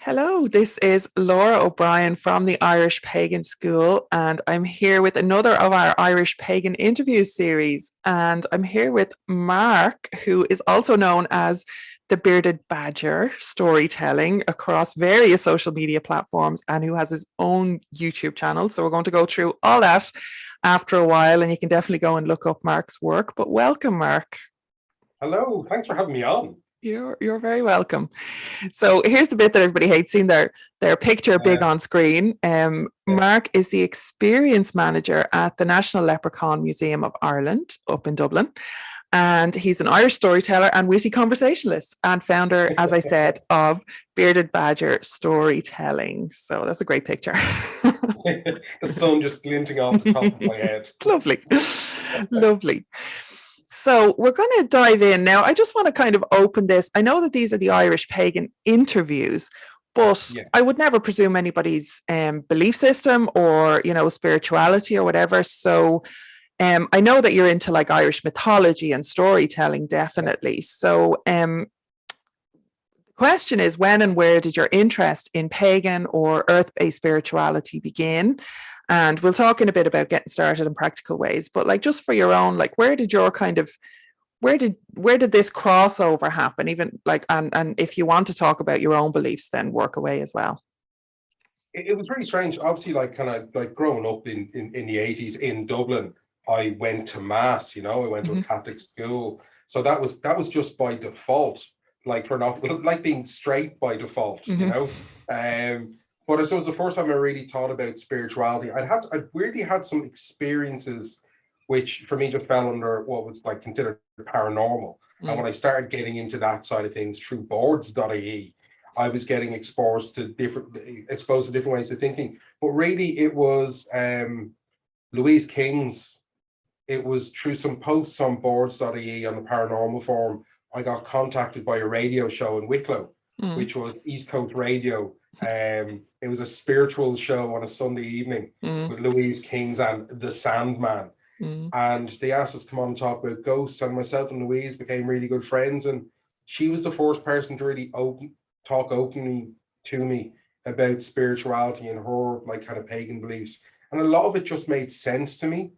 Hello, this is Lora O'Brien from the Irish Pagan School, and I'm here with another of our Irish Pagan Interviews series. And I'm here with Mark, who is also known as the Bearded Badger Storytelling across various social media platforms and who has his own YouTube channel. So we're going to go through all that after a while, and you can definitely go and look up Mark's work. But welcome, Mark. Hello, thanks for having me on. You're very welcome. So here's the bit that everybody hates, seeing their picture big on screen. Mark is the experience manager at the National Leprechaun Museum of Ireland up in Dublin. And he's an Irish storyteller and witty conversationalist and founder, as I said, of Bearded Badger Storytelling. So that's a great picture. The sun just glinting off the top of my head. Lovely. Lovely. So we're going to dive in now. I just want to kind of open this. I know that these are the Irish Pagan Interviews, but I would never presume anybody's belief system or, spirituality or whatever. So I know that you're into like Irish mythology and storytelling, definitely. So the question is, when and where did your interest in pagan or earth-based spirituality begin? And we'll talk in a bit about getting started in practical ways, but like just for your own, like where did this crossover happen? Even like, and if you want to talk about your own beliefs, then work away as well. It was really strange. Obviously, like kind of like growing up in the 80s in Dublin, I went to mass. I went to a Catholic school, so that was just by default. Like for not like being straight by default, But I suppose the first time I really thought about spirituality, I weirdly had some experiences which for me just fell under what was like considered paranormal. And when I started getting into that side of things through boards.ie, I was getting exposed to different ways of thinking. But really it was Louise King's. It was through some posts on boards.ie on the paranormal forum, I got contacted by a radio show in Wicklow, which was East Coast Radio. It was a spiritual show on a Sunday evening with Louise Kings and the Sandman. And they asked us to come on and talk about ghosts, and myself and Louise became really good friends. And she was the first person to really talk openly to me about spirituality and her like kind of pagan beliefs. And a lot of it just made sense to me.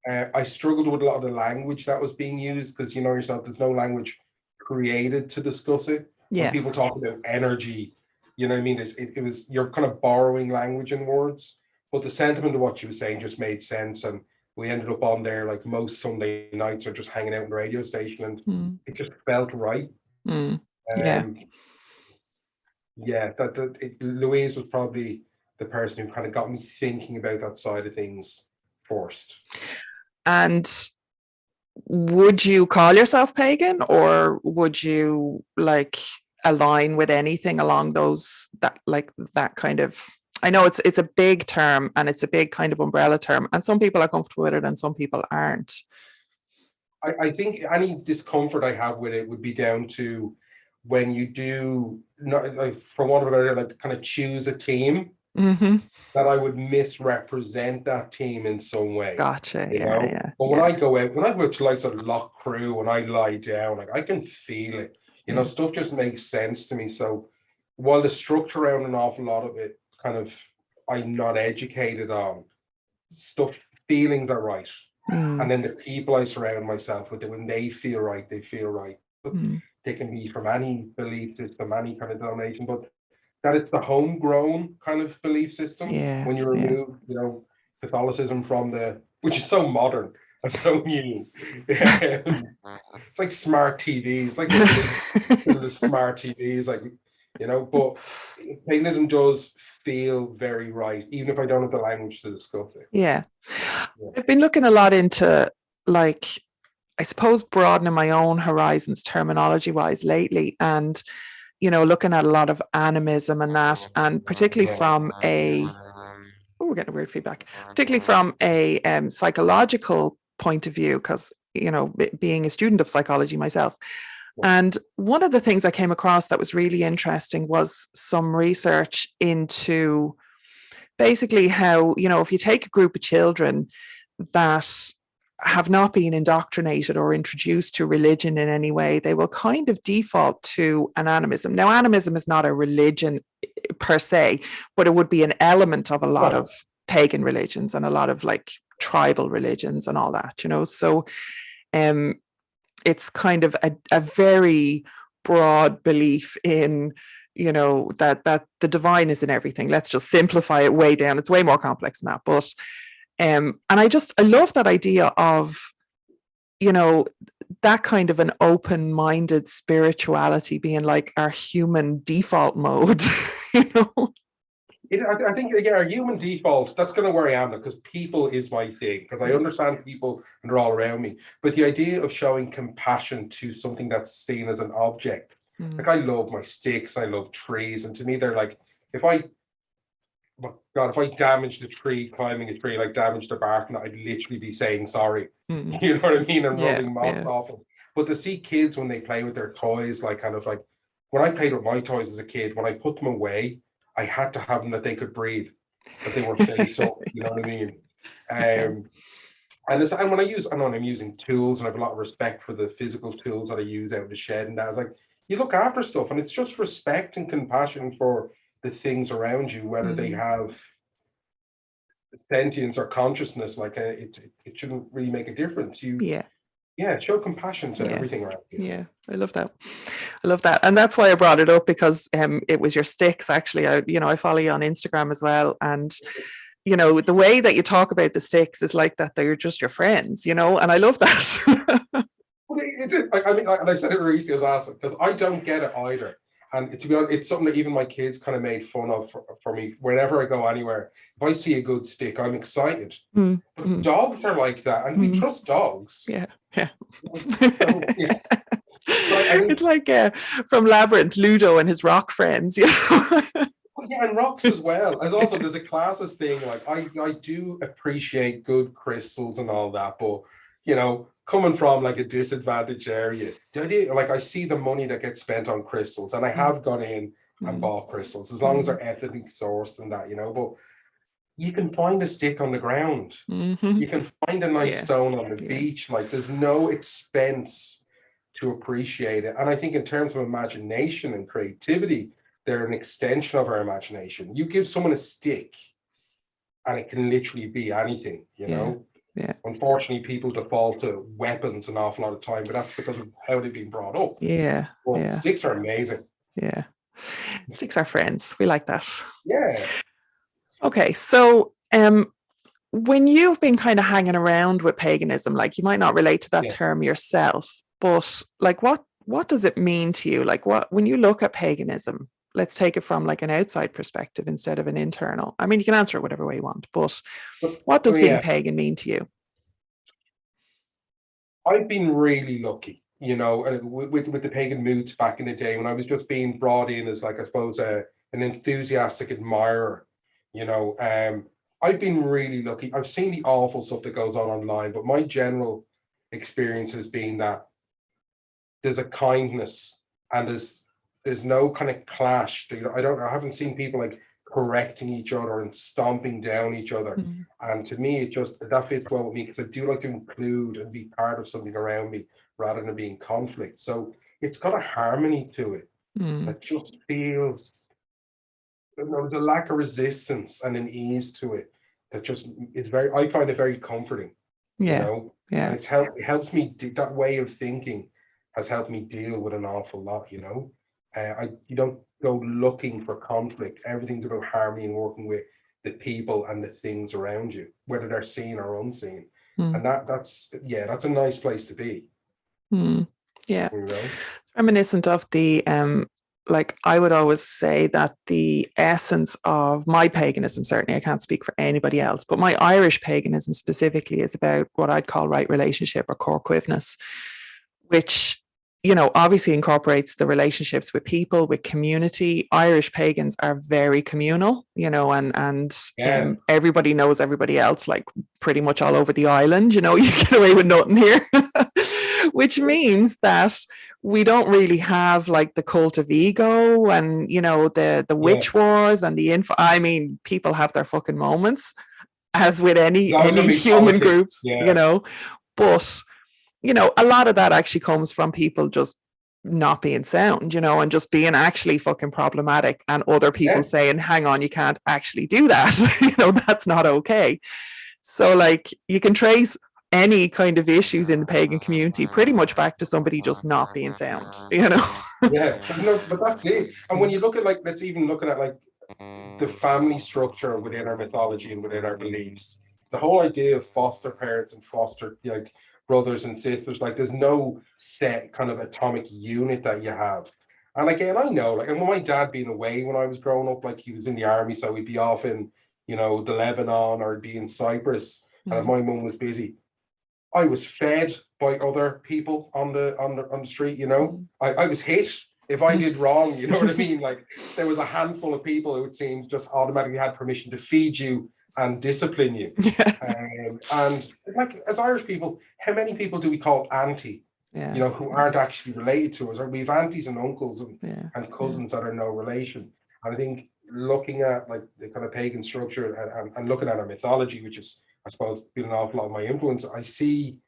I struggled with a lot of the language that was being used because yourself, there's no language created to discuss it. When people talk about energy, you know what I mean? It was, you're kind of borrowing language and words, but the sentiment of what she was saying just made sense. And we ended up on there like most Sunday nights or just hanging out in the radio station, and it just felt right. Louise was probably the person who kind of got me thinking about that side of things first. And would you call yourself pagan, or would you like align with anything along that kind of, I know it's a big term and it's a big kind of umbrella term, and some people are comfortable with it and some people aren't. I think any discomfort I have with it would be down to when you do, not like, for want of a better, like kind of choose a team, that I would misrepresent that team in some way. Gotcha. But when I go out to like sort of Loch Crew and I lie down, like I can feel it. Stuff just makes sense to me. So while the structure around an awful lot of it kind of I'm not educated on, feelings are right. And then the people I surround myself with, when they feel right, they feel right. They can be from any belief system, any kind of denomination, but that it's the homegrown kind of belief system. When you remove, Catholicism from which is so modern and so new. It's like smart TVs, like the smart TVs, like, but paganism does feel very right, even if I don't have the language to discuss it. I've been looking a lot into, like, I suppose, broadening my own horizons terminology wise lately, and looking at a lot of animism and that, and particularly from we're getting weird feedback, particularly from a psychological point of view, because being a student of psychology myself. And one of the things I came across that was really interesting was some research into basically how, if you take a group of children that have not been indoctrinated or introduced to religion in any way, they will kind of default to an animism. Now, animism is not a religion per se, but it would be an element of a lot of pagan religions and a lot of like tribal religions and all that, you know. So it's kind of a very broad belief in, you know, that the divine is in everything. Let's just simplify it way down. It's way more complex than that. But and I love that idea of, you know, that kind of an open-minded spirituality being like our human default mode, you know. I think, yeah, our human default, that's kind of where I am, because people is my thing, because I understand people and they're all around me. But the idea of showing compassion to something that's seen as an object, like I love my sticks, I love trees, and to me they're like, if I damage the tree, climbing a tree, like damage the bark, and I'd literally be saying sorry. You know what I mean? And rubbing moss off them. But to see kids when they play with their toys, like kind of like when I played with my toys as a kid, when I put them away, I had to have them that they could breathe, that they were face up, you know what I mean? And when I'm using tools, and I have a lot of respect for the physical tools that I use out in the shed, and that, I was like, you look after stuff, and it's just respect and compassion for the things around you, whether they have sentience or consciousness. Like it shouldn't really make a difference. Show compassion to everything around you. Yeah, I love that, and that's why I brought it up, because it was your sticks. Actually, I follow you on Instagram as well, and you know, the way that you talk about the sticks is like that they're just your friends, you know, and I love that. And I said it recently, I was asking, because I don't get it either. And to be honest, it's something that even my kids kind of made fun of for me. Whenever I go anywhere, if I see a good stick, I'm excited. But dogs are like that, and we trust dogs. Yeah. So, yes. It's like from Labyrinth, Ludo and his rock friends, you know. Yeah, and rocks as well. There's a classes thing. Like I do appreciate good crystals and all that, but you know, coming from like a disadvantaged area, the idea, like I see the money that gets spent on crystals, and I have gone in and bought crystals, as long as they're ethically sourced and that, you know. But you can find a stick on the ground. You can find a nice stone on the beach. Like there's no expense to appreciate it. And I think in terms of imagination and creativity, they're an extension of our imagination. You give someone a stick and it can literally be anything, you know. Unfortunately, people default to weapons an awful lot of time, but that's because of how they've been brought up. Sticks are amazing. Sticks are friends. We like that. Okay, so when you've been kind of hanging around with paganism, like you might not relate to that term yourself, but like what does it mean to you? Like when you look at paganism, let's take it from like an outside perspective instead of an internal. I mean, you can answer it whatever way you want, but what does being pagan mean to you? I've been really lucky, you know, with the pagan moods back in the day, when I was just being brought in as, like, I suppose, an enthusiastic admirer, you know. I've been really lucky. I've seen the awful stuff that goes on online, but my general experience has been that there's a kindness, and there's no kind of clash. I haven't seen people like correcting each other and stomping down each other. And to me, that fits well with me, because I do like to include and be part of something around me rather than being conflict. So it's got a harmony to it that just feels, there's a lack of resistance and an ease to it that just is I find it very comforting. You know? And it helps me, that way of thinking has helped me deal with an awful lot, you know. You don't go looking for conflict. Everything's about harmony and working with the people and the things around you, whether they're seen or unseen. And that's a nice place to be. You know? Reminiscent of the like I would always say that the essence of my paganism, certainly I can't speak for anybody else, but my Irish paganism specifically is about what I'd call right relationship or córcuimhness, which, you know, obviously incorporates the relationships with people, with community. Irish pagans are very communal, you know, and everybody knows everybody else, like pretty much all over the island, you know. You get away with nothing here, which means that we don't really have like the cult of ego and, you know, the witch wars and the I mean, people have their fucking moments, as with any human groups, you know. But, you know, a lot of that actually comes from people just not being sound, you know, and just being actually fucking problematic, and other people saying, hang on, you can't actually do that. You know, that's not okay. So like you can trace any kind of issues in the pagan community pretty much back to somebody just not being sound, you know. But that's it. And when you look at, like, let's even look at like the family structure within our mythology and within our beliefs, the whole idea of foster parents and foster, like, brothers and sisters, like, there's no set kind of atomic unit that you have. And again, I know, like, and with my dad being away when I was growing up, like, he was in the army, so he'd be off in, you know, the Lebanon, or be in Cyprus, and my mum was busy. I was fed by other people on the street, you know. I was hit if I did wrong, you know what I mean? Like, there was a handful of people who, it seemed, just automatically had permission to feed you and discipline you. And like, as Irish people, how many people do we call auntie? You know, who aren't actually related to us? Or we have aunties and uncles and cousins that are no relation. And I think looking at, like, the kind of pagan structure and looking at our mythology, which is, I suppose, been an awful lot of my influence, I see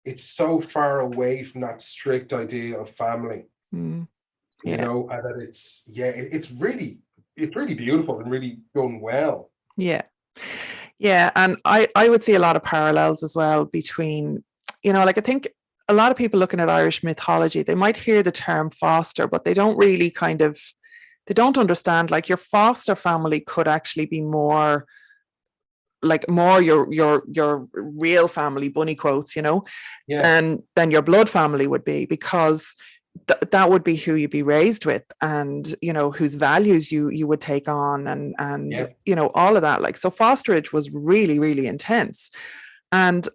it's so far away from that strict idea of family. You know, and that it's really beautiful and really done well. And I would see a lot of parallels as well between, you know, like, I think a lot of people looking at Irish mythology, they might hear the term foster, but they don't really they don't understand, like, your foster family could actually be more your real family, bunny quotes, you know, than your blood family would be, because that would be who you'd be raised with, and, you know, whose values you would take on, and you know, all of that. Like, so fosterage was really, really intense. And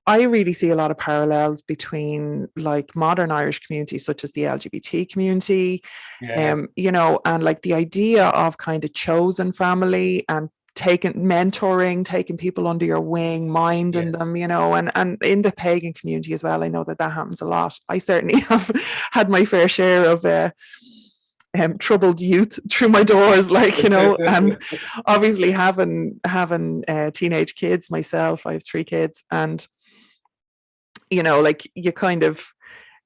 I really see a lot of parallels between, like, modern Irish communities such as the LGBT community, you know, and like the idea of kind of chosen family and mentoring, taking people under your wing, minding them, you know, and in the pagan community as well, I know that happens a lot. I certainly have had my fair share of troubled youth through my doors, like, you know, and obviously having teenage kids myself. I have 3 kids, and, you know, like, you kind of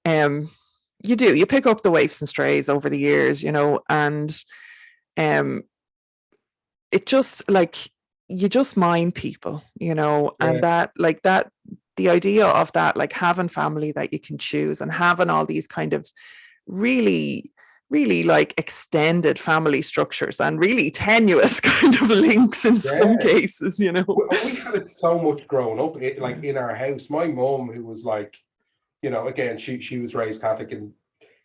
you pick up the waifs and strays over the years, you know, and it just, like, you just mind people, you know, and that, like, that, the idea of that, like, having family that you can choose, and having all these kind of really, really, like, extended family structures, and really tenuous kind of links in some cases, you know. We had it so much growing up, like, in our house. My mom, who was, like, you know, again, she was raised Catholic, and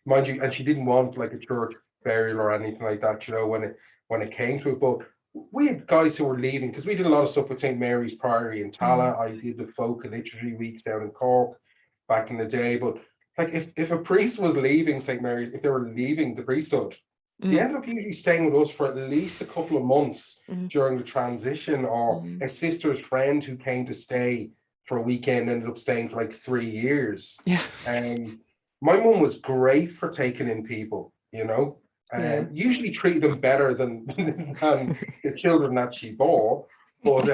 mind you, and she didn't want, like, a church burial or anything like that, you know, when it came to it. But we had guys who were leaving, because we did a lot of stuff with St. Mary's Priory in Tala. I did the folk and literary weeks down in Cork back in the day. But, like, if a priest was leaving St. Mary's, if they were leaving the priesthood, they ended up usually staying with us for at least a couple of months during the transition, or a sister's friend who came to stay for a weekend ended up staying for like 3 years. And my mum was great for taking in people, you know, and usually treated them better than the children that she bore. But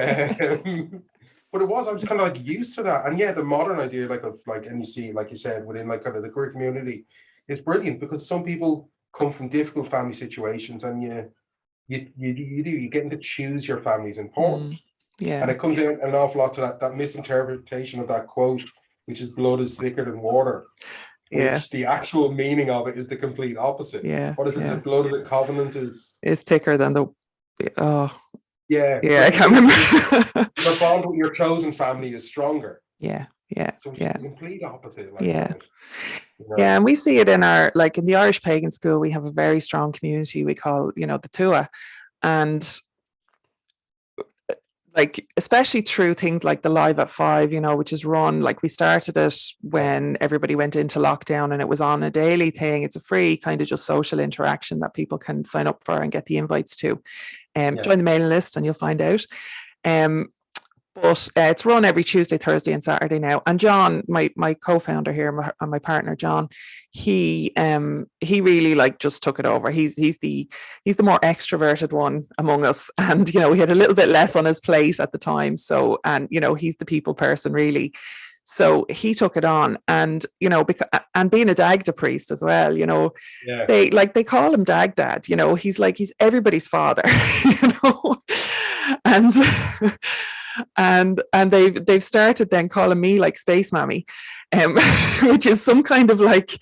it was, I was kind of, like, used to that. And the modern idea, like, of, like, and you see, like you said, within, like, kind of the queer community, is brilliant, because some people come from difficult family situations, and you getting to choose your family is important. And it comes in an awful lot to that misinterpretation of that quote, which is blood is thicker than water. Which the actual meaning of it is the complete opposite. What is it? The blood of the covenant is thicker than the I can't remember. Your bond with your chosen family is stronger. So it's the complete opposite. Like, you know? And we see it in our, like, in the Irish Pagan School, we have a very strong community we call, you know, the Tua. And, like, especially through things like the Live at 5, you know, which is run, like, we started it when everybody went into lockdown, and it was on a daily thing. It's a free kind of just social interaction that people can sign up for and get the invites to. Join the mailing list and you'll find out. But it's run every Tuesday, Thursday, and Saturday now. And John, my co-founder here, and my partner John, he really like just took it over. He's the more extroverted one among us, and he had a little bit less on his plate at the time. So, and he's the people person really. So he took it on, and and being a Dagda priest as well, they call him Dag Dad. He's everybody's father, and. And they've started then calling me like Space Mammy, which is some kind of like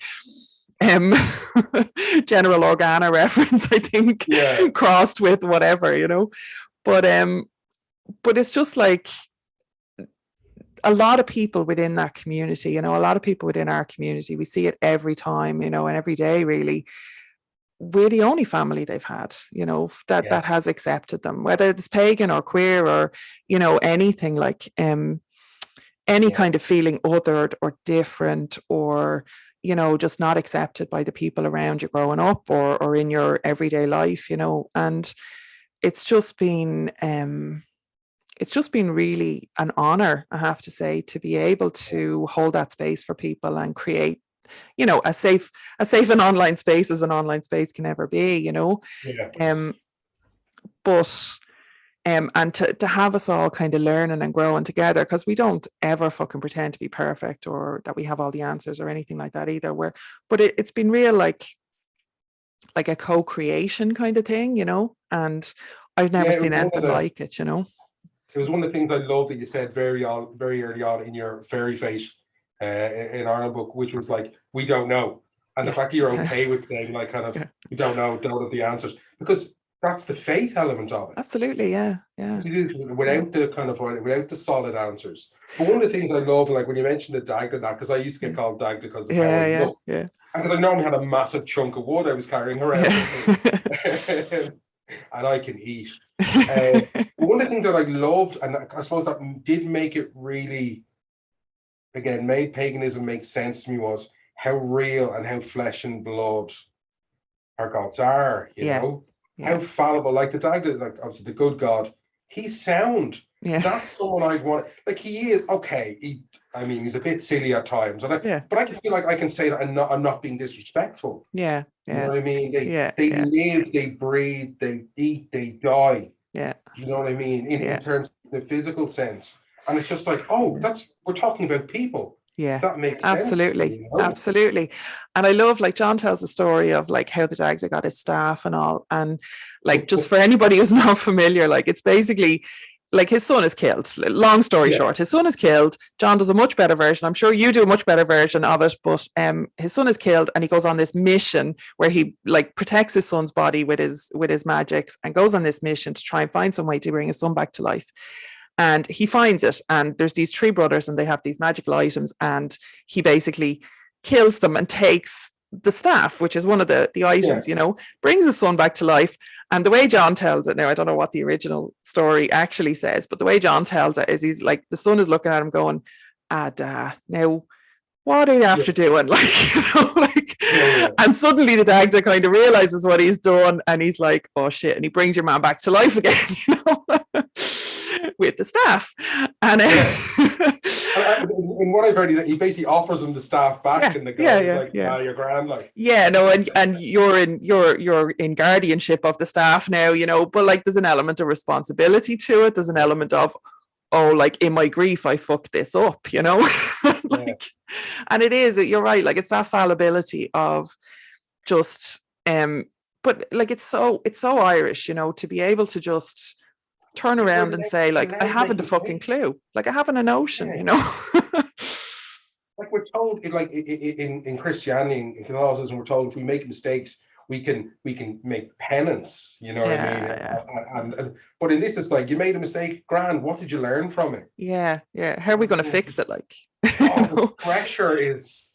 General Organa reference, I think, crossed with whatever, But it's just like a lot of people within that community, a lot of people within our community, we see it every time, and every day really. We're the only family they've had, that has accepted them, whether it's pagan or queer or, anything like any kind of feeling othered or different or, just not accepted by the people around you growing up or in your everyday life, and it's just been really an honor, I have to say, to be able to hold that space for people and create as safe an online space as an online space can ever be, but and to have us all kind of learning and growing together, because we don't ever fucking pretend to be perfect or that we have all the answers or anything like that either. But it's been real like a co-creation kind of thing, and I've never seen anything like it, So it was one of the things I love that you said very early on in your Fairy Fate in Ireland book, which was like, we don't know. And the fact that you're okay with saying like kind of, we don't know, don't have the answers, because that's the faith element of it. Absolutely, yeah. It is without the solid answers. But one of the things I love, like when you mentioned the Dagda, because I used to get called Dagda because of how I look. And because I normally had a massive chunk of wood I was carrying around and I can eat. One of the things that I loved, and I suppose that did make it really, again, made paganism make sense to me, was how real and how flesh and blood our gods are, how fallible, like the Dagda, like obviously the good God, he's sound. That's someone I'd want. Like he is okay. He's a bit silly at times, but I can feel like I can say that I'm not being disrespectful. You know what I mean? They live, they breathe, they eat, they die. You know what I mean? In terms of the physical sense. And it's just like, we're talking about people. That makes sense. Absolutely. And I love, like, John tells the story of like how the Dagda got his staff and all. And like, just for anybody who's not familiar, like it's basically like his son is killed. Long story short, his son is killed. John does a much better version. I'm sure you do a much better version of it, but his son is killed and he goes on this mission where he like protects his son's body with his magics and goes on this mission to try and find some way to bring his son back to life. And he finds it, and there's these three brothers and they have these magical items, and he basically kills them and takes the staff, which is one of the items, brings his son back to life. And the way John tells it, now I don't know what the original story actually says, but the way John tells it is he's like, the son is looking at him going, now what are you after doing? And suddenly the Dagda kind of realizes what he's done, and he's like, oh shit, and he brings your man back to life again, with the staff. And in what I've heard, he basically offers him the staff back, and the guy's like, you're grand, like. And you're in guardianship of the staff now, but like there's an element of responsibility to it. There's an element of, like in my grief, I fucked this up, and it is, you're right, like it's that fallibility of just, but like it's so Irish, to be able to just turn around and say, like, I haven't a fucking clue, like I haven't a notion, Like we're told, like in Christianity, in Catholicism, we're told if we make mistakes, we can make penance, what I mean? And but in this, it's like, you made a mistake, grand, what did you learn from it? How are we going to fix it? Like, the pressure is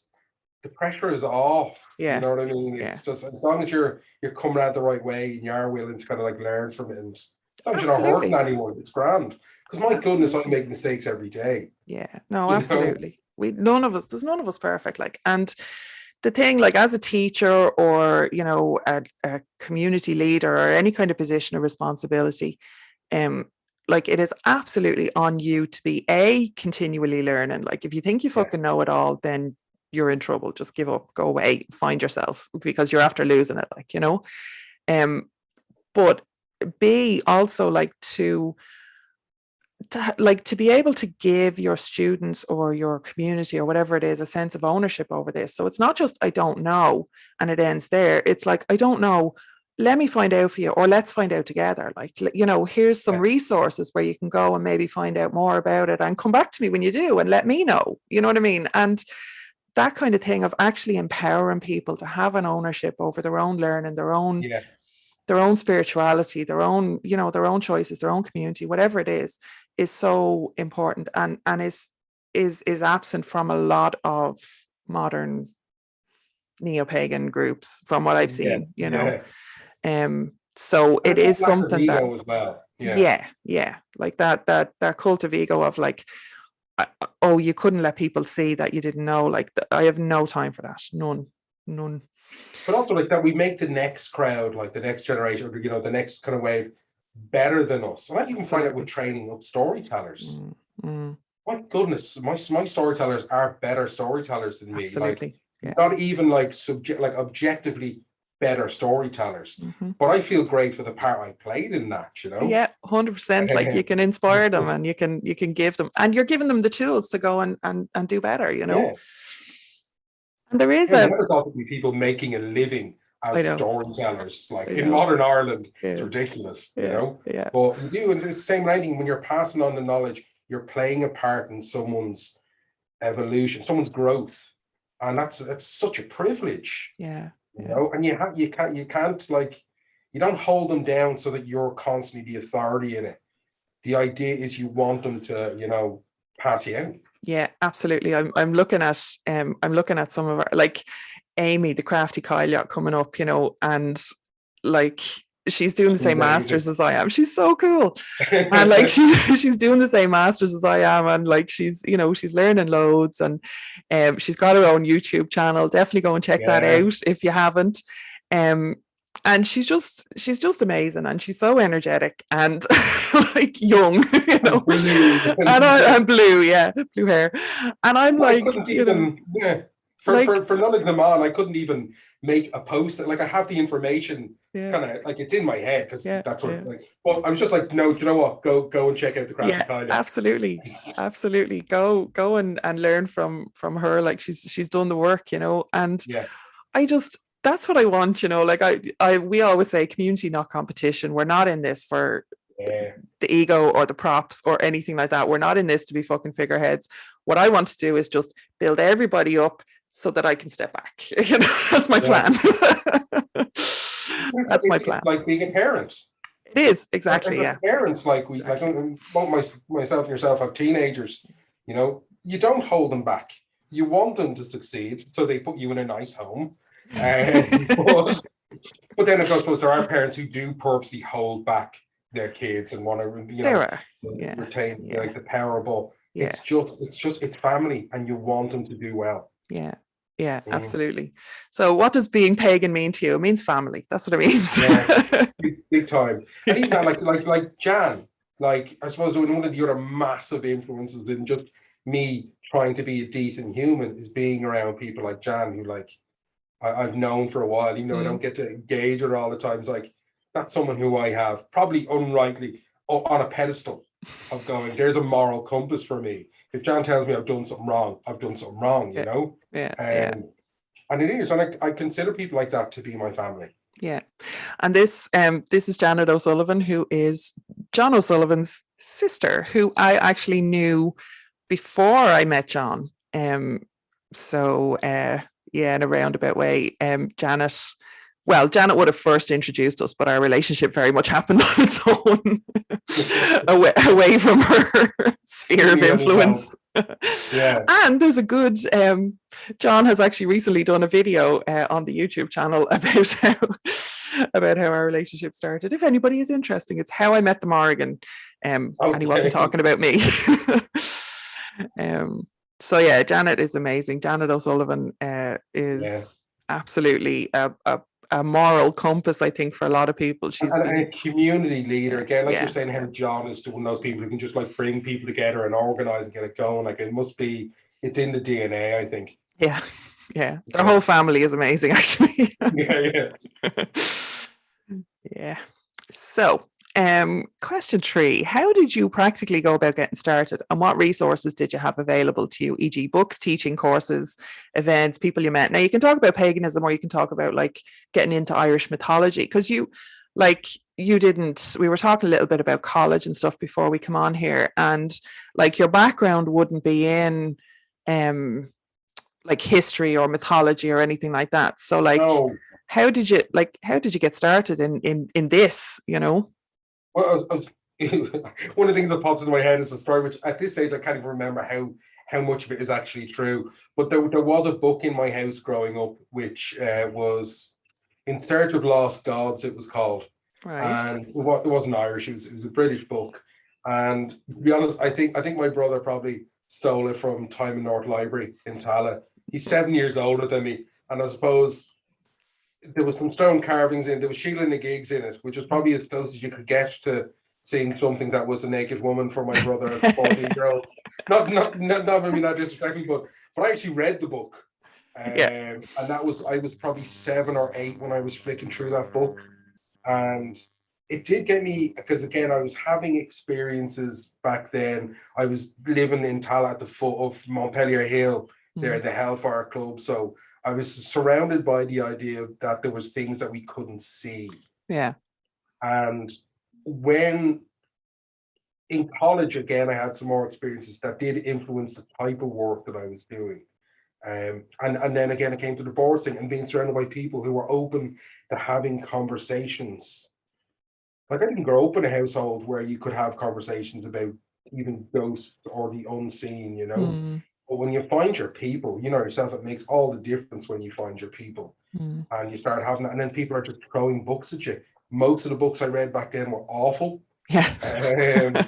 off. You know what I mean? It's just, as long as you're coming out the right way and you are willing to kind of like learn from it, and as long as you're not hurting anyone, it's grand. Because my goodness, I make mistakes every day. Absolutely. There's none of us perfect, like. And the thing, like, as a teacher or a community leader or any kind of position of responsibility, like it is absolutely on you to be continually learning. Like if you think you fucking know it all, then you're in trouble. Just give up, go away, find yourself, because you're after losing it, like, you know. But B, also like to be able to give your students or your community or whatever it is a sense of ownership over this. So it's not just I don't know and it ends there. It's like, I don't know, let me find out for you, or let's find out together. Like, you know, here's some resources where you can go and maybe find out more about it, and come back to me when you do and let me know, you know what I mean? And that kind of thing of actually empowering people to have an ownership over their own learning, their own spirituality, their own, you know, their own choices, their own community, whatever it is so important, and is absent from a lot of modern neo-pagan groups, from what I've seen, you know. So it is something that as well. Like that cult of ego of like, oh, you couldn't let people see that you didn't know. Like, I have no time for that. None. But also like that we make the next crowd, like the next generation, or, you know, the next kind of wave better than us. And I even find it with training up storytellers. My goodness, my storytellers are better storytellers than me. Absolutely. Like, not even like objectively better storytellers. But I feel great for the part I played in that, you know. 100%. Like, you can inspire them, and you can give them, and you're giving them the tools to go and do better, you know. And there is I never thought there'd be people making a living as storytellers, like in modern Ireland. It's ridiculous, you know. But you do, and it's the same thing when you're passing on the knowledge, you're playing a part in someone's evolution, someone's growth, and that's such a privilege. You know, and you can't like, you don't hold them down so that you're constantly the authority in it. The idea is you want them to, you know, pass you in. Yeah, absolutely. I'm looking at some of our, like Amy, the crafty Kyle coming up, you know, and like she's doing the same masters as I am. She's so cool. And like she's doing the same masters as I am, and like she's, you know, she's learning loads, and she's got her own YouTube channel. Definitely go and check that out if you haven't. And she's just amazing, and she's so energetic and like young, you know. And I'm blue hair, and I'm like, you know, for none of them on, I couldn't even make a post. Like, I have the information kind of like it's in my head, because that's what like. But I was just like, no, do you know what? Go and check out the crafty Kyle. Absolutely. Go and learn from her. Like, she's done the work, you know. And that's what I want, you know. Like, we always say community, not competition. We're not in this for the ego or the props or anything like that. We're not in this to be fucking figureheads. What I want to do is just build everybody up so that I can step back. You know, that's my plan. That's my plan. It's like being a parent. It is, exactly. As parents, like we, like both myself and yourself have teenagers. You know, you don't hold them back. You want them to succeed, so they put you in a nice home. But then, of course, there are parents who do purposely hold back their kids and want to, you know, retain like the power. But it's family, and you want them to do well. Absolutely. So what does being pagan mean to you? It means family. That's what it means. Big time. And even like Jan, like, I suppose one of the other massive influences in just me trying to be a decent human is being around people like Jan, who like I've known for a while, even though I don't get to engage with her all the time. It's like, that's someone who I have probably unrightly on a pedestal of going, there's a moral compass for me. If Jan tells me I've done something wrong, I've done something wrong, you know? And it is. And I consider people like that to be my family. Yeah. And this is Janet O'Sullivan, who is John O'Sullivan's sister, who I actually knew before I met John. In a roundabout way. Janet would have first introduced us, but our relationship very much happened on its own, away from her sphere of influence. And there's a good, John has actually recently done a video on the YouTube channel about how our relationship started. If anybody is interested, it's How I Met the Morrigan, and he wasn't talking about me. So yeah, Janet is amazing. Janet O'Sullivan is absolutely a a moral compass, I think, for a lot of people. She's and been a community leader again, like yeah. you're saying, how John is one of those people who can just like bring people together and organize and get it going. Like it must be, it's in the DNA, I think. Yeah, yeah. Their whole family is amazing, actually. Yeah. Yeah. So, question 3, how did you practically go about getting started, and what resources did you have available to you, e.g. books, teaching courses, events, people you met? Now you can talk about paganism, or you can talk about like getting into Irish mythology, because you didn't, we were talking a little bit about college and stuff before we come on here, and like your background wouldn't be in like history or mythology or anything like that. So like No. how did you get started in this, you know? Well, I was one of the things that pops into my head is a story which at this stage I can't even remember how much of it is actually true. But there was a book in my house growing up which was In Search of Lost Gods, it was called. Right. And it wasn't Irish, it was a British book. And to be honest, I think my brother probably stole it from Time and North Library in Tala. He's 7 years older than me, and I suppose there was some stone carvings in. There was Sheila and the Gigs in it, which was probably as close as you could get to seeing something that was a naked woman for my brother as a 14-year-old. Not maybe not disrespectful, but I actually read the book, and I was probably 7 or 8 when I was flicking through that book, and it did get me, because again I was having experiences back then. I was living in Tala at the foot of Montpellier Hill, there at the Hellfire Club, so I was surrounded by the idea that there was things that we couldn't see. Yeah. And when in college, again, I had some more experiences that did influence the type of work that I was doing. And then again, it came to the board thing and being surrounded by people who were open to having conversations. Like I didn't grow up in a household where you could have conversations about even ghosts or the unseen, you know. But when you find your people, you know yourself, it makes all the difference when you find your people. And you start having that, and then people are just throwing books at you. Most of the books I read back then were awful. Yeah.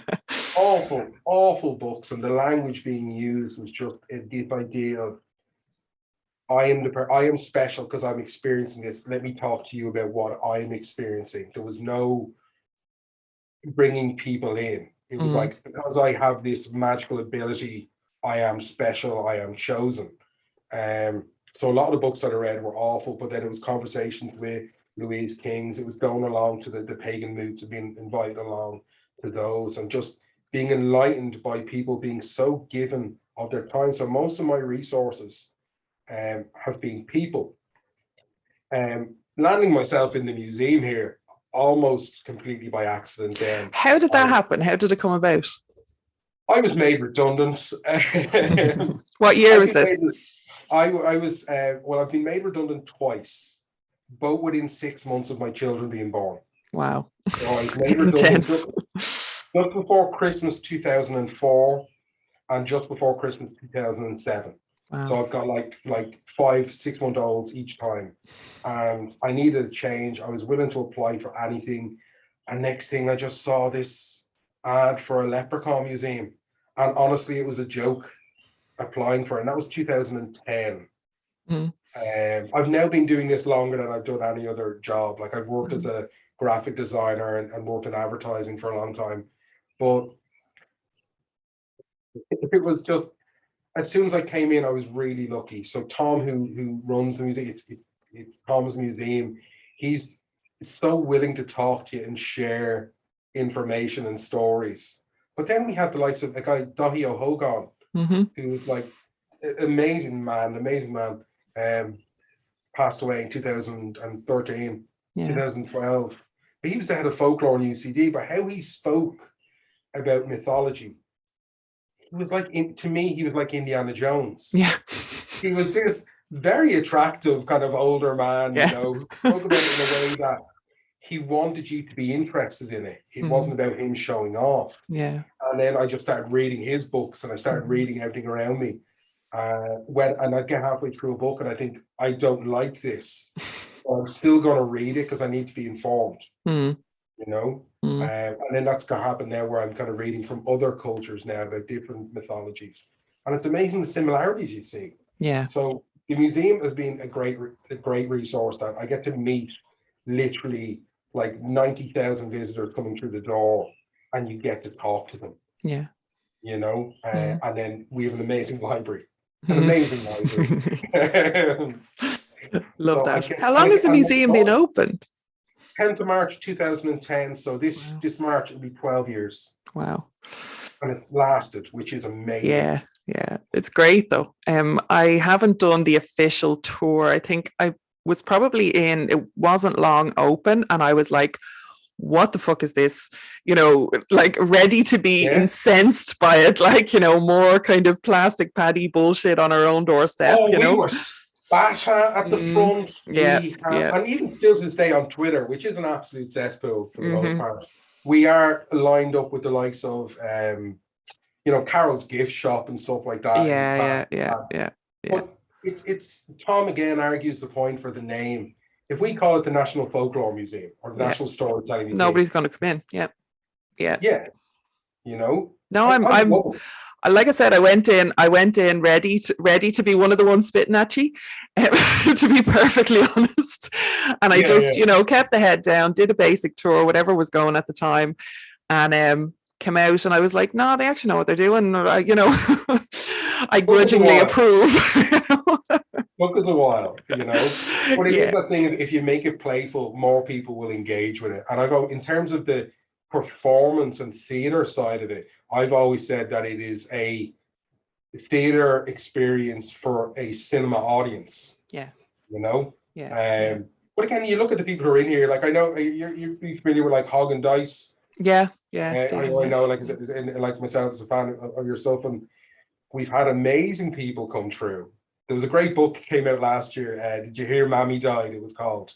Awful books, and the language being used was just this idea of I am special because I'm experiencing this. Let me talk to you about what I'm experiencing. There was no bringing people in. It was like, because I have this magical ability, I am special, I am chosen. So a lot of the books that I read were awful, but then it was conversations with Louise Kings. It was going along to the pagan moots and being invited along to those, and just being enlightened by people being so given of their time. So most of my resources have been people. Landing myself in the museum here almost completely by accident then. How did that happen? How did it come about? I was made redundant. What year was this? I was, well, I've been made redundant twice, both within 6 months of my children being born. Wow. So I was made redundant just before Christmas 2004 and just before Christmas 2007. Wow. So I've got like 5, 6 month olds each time, and I needed a change. I was willing to apply for anything, and next thing I just saw this ad for a Leprechaun museum, and honestly it was a joke applying for it, and that was 2010. I've now been doing this longer than I've done any other job. Like I've worked as a graphic designer and worked in advertising for a long time, but it was just, as soon as I came in, I was really lucky. So Tom, who runs the museum, it's Tom's museum. He's so willing to talk to you and share information and stories. But then we had the likes of a guy, Dahi O'Hogan, who was like amazing man, passed away in 2013, 2012. But he was the head of folklore in UCD. But how he spoke about mythology, he was like, to me, he was like Indiana Jones. Yeah. He was this very attractive kind of older man, you know, who spoke about it in a way that he wanted you to be interested in it. It wasn't about him showing off. Yeah. And then I just started reading his books, and I started reading everything around me. And I'd get halfway through a book and I think, I don't like this. I'm still going to read it because I need to be informed, you know? And then that's going to happen now where I'm kind of reading from other cultures now about different mythologies. And it's amazing the similarities you see. Yeah. So the museum has been a great resource that I get to meet literally like 90,000 visitors coming through the door, and you get to talk to them. Yeah. You know, and then we have an amazing library. Love So that. How long has the museum been open? 10th of March 2010. So this March it'll be 12 years. Wow. And it's lasted, which is amazing. Yeah. It's great though. I haven't done the official tour. I think I was probably it wasn't long open, and I was like, what the fuck is this? You know, like ready to be incensed by it, like, you know, more kind of plastic paddy bullshit on our own doorstep. We were spat at the front. And even still to this day on Twitter, which is an absolute cesspool for the most part, we are lined up with the likes of you know, Carol's gift shop and stuff like that. Yeah. But it's Tom again argues the point for the name. If we call it the National Folklore Museum or the National Storytelling Museum, nobody's going to come in. Yeah. You know. No, I'm like I said, I went in ready to be one of the ones spitting at you, to be perfectly honest. And I just, you know, kept the head down, did a basic tour, whatever was going at the time, and came out, and I was like, no, they actually know what they're doing. You know, I grudgingly approve. Took us a while, you know, but it is that thing. If you make it playful, more people will engage with it. And I go in terms of the performance and theater side of it. I've always said that it is a theater experience for a cinema audience. Yeah, you know. But again, you look at the people who are in here. Like I know you're familiar with like Hog and Dice. Yeah. I know, like myself as a fan of your stuff, and we've had amazing people come through. There was a great book that came out last year. Did you hear Mammy Died? It was called.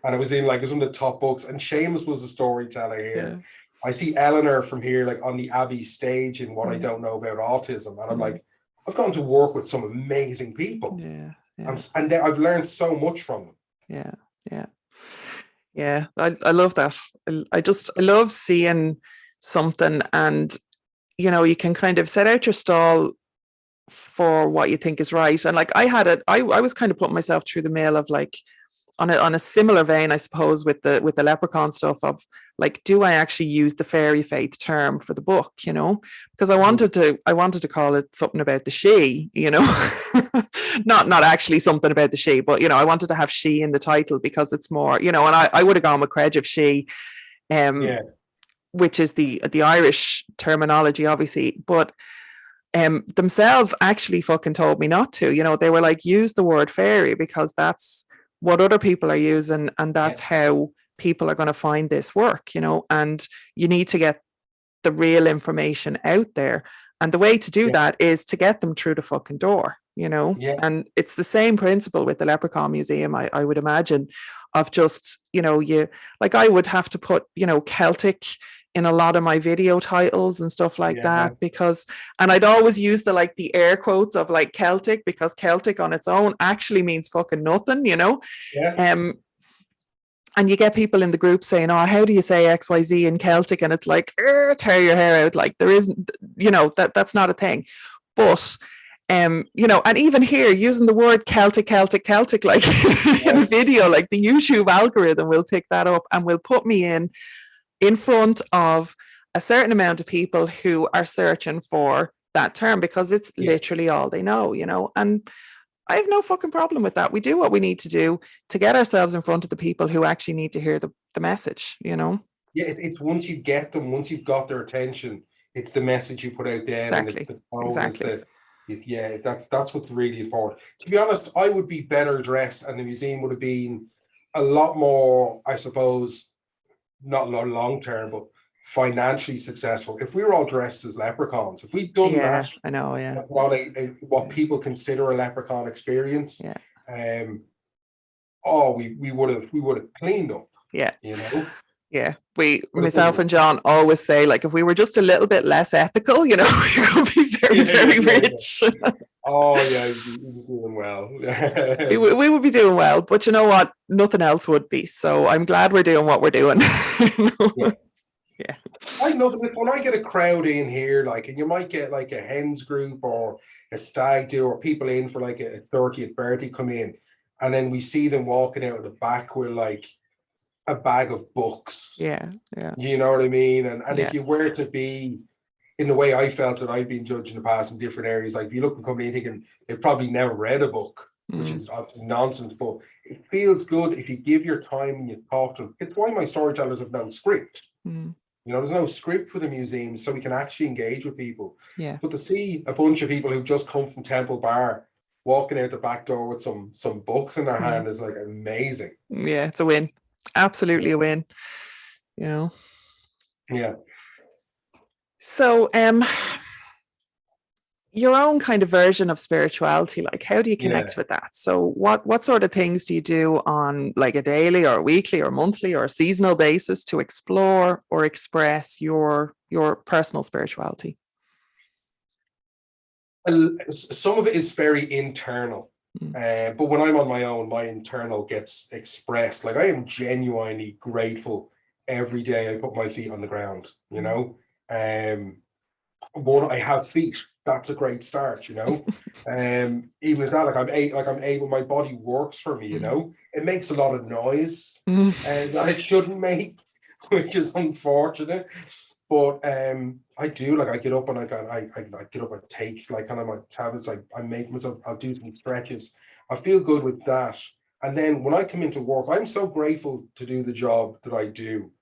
And it was one of the top books. And Seamus was a storyteller here. Yeah. I see Eleanor from here, like on the Abbey stage in What I Don't Know About Autism. And I'm like, I've gone to work with some amazing people. And I've learned so much from them. Yeah. I love that. I love seeing something, and, you know, you can kind of set out your stall for what you think is right. And like I was kind of putting myself through the mill of like on a similar vein, I suppose, with the Leprechaun stuff of like, do I actually use the fairy faith term for the book, you know, because I wanted to call it something about the she, you know, not actually something about the she, but, you know, I wanted to have she in the title because it's more, you know, and I would have gone with Credge of she, which is the Irish terminology, obviously, but themselves actually fucking told me not to. You know, they were like, use the word fairy because that's what other people are using, and that's how people are going to find this work, you know, and you need to get the real information out there. And the way to do that is to get them through the fucking door, you know. And it's the same principle with the Leprechaun Museum, I would imagine, of just, you know, I would have to put, you know, Celtic in a lot of my video titles and stuff like that, because, and I'd always use the air quotes of like Celtic, because Celtic on its own actually means fucking nothing, you know. And you get people in the group saying, oh, how do you say XYZ in Celtic? And it's like, tear your hair out. Like there isn't, you know, that's not a thing. But you know, and even here using the word Celtic, like in a video, like the YouTube algorithm will pick that up and will put me in front of a certain amount of people who are searching for that term because it's literally all they know, you know. And I have no fucking problem with that. We do what we need to do to get ourselves in front of the people who actually need to hear the message, you know. It's once you get them, once you've got their attention, it's the message you put out there. Exactly. That's what's really important. To be honest, I would be better dressed and the museum would have been a lot more, I suppose, not long term, but financially successful if we were all dressed as leprechauns. If we'd done that, I know, what people consider a leprechaun experience, we would have cleaned up. You know. Yeah, myself and John always say, like, if we were just a little bit less ethical, you know, we could be very, very rich. Oh yeah, we'd be doing well. we would be doing well, but you know what? Nothing else would be. So I'm glad we're doing what we're doing. Yeah. I love it when I get a crowd in here, like, and you might get like a hens group or a stag do, or people in for like a 30th birthday come in, and then we see them walking out of the back with like a bag of books. Yeah. You know what I mean? And Yeah. if you were to be in the way I felt that I've been judged in the past in different areas, like if you look at company thinking they've probably never read a book, which is obviously nonsense, but it feels good if you give your time and you talk to them. It's why my storytellers have no script. You know, there's no script for the museum, so we can actually engage with people. Yeah. But to see a bunch of people who've just come from Temple Bar walking out the back door with some books in their hand is like amazing. Yeah, it's a win. Absolutely a win. You know. Yeah. So your own kind of version of spirituality, like how do you connect with that? So what sort of things do you do on like a daily or weekly or monthly or seasonal basis to explore or express your personal spirituality? Some of it is very internal, but when I'm on my own, my internal gets expressed. Like I am genuinely grateful every day I put my feet on the ground, you know. One, I have feet. That's a great start, you know. Even with that, I'm able, my body works for me, you know. It makes a lot of noise that it shouldn't make, which is unfortunate. But I do, like I get up and I get up, I take like kind of my tablets, I make myself, I'll do some stretches. I feel good with that. And then when I come into work, I'm so grateful to do the job that I do.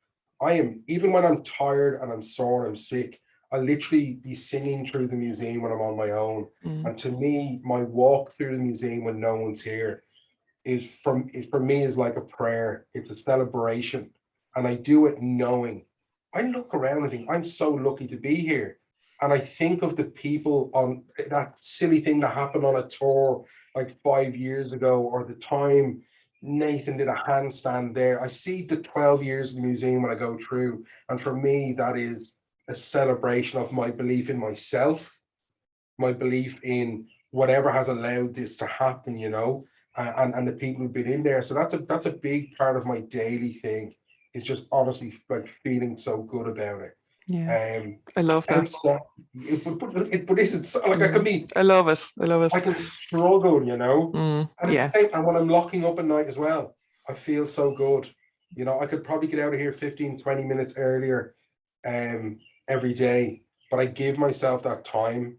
I am, even when I'm tired and I'm sore and I'm sick, I literally be singing through the museum when I'm on my own. And to me, my walk through the museum when no one's here is for me is like a prayer. It's a celebration. And I do it knowing. I look around and think, I'm so lucky to be here. And I think of the people on that silly thing that happened on a tour like 5 years ago, or the time Nathan did a handstand there. I see the 12 years of the museum when I go through. And for me, that is a celebration of my belief in myself, my belief in whatever has allowed this to happen, you know, and the people who've been in there. So that's a big part of my daily thing. It's just honestly like feeling so good about it. Yeah, I love that. But isn't so, like I can be. I love it. I love it. I can struggle, you know. And it's the same. And when I'm locking up at night as well, I feel so good. You know, I could probably get out of here 15, 20 minutes earlier every day, but I give myself that time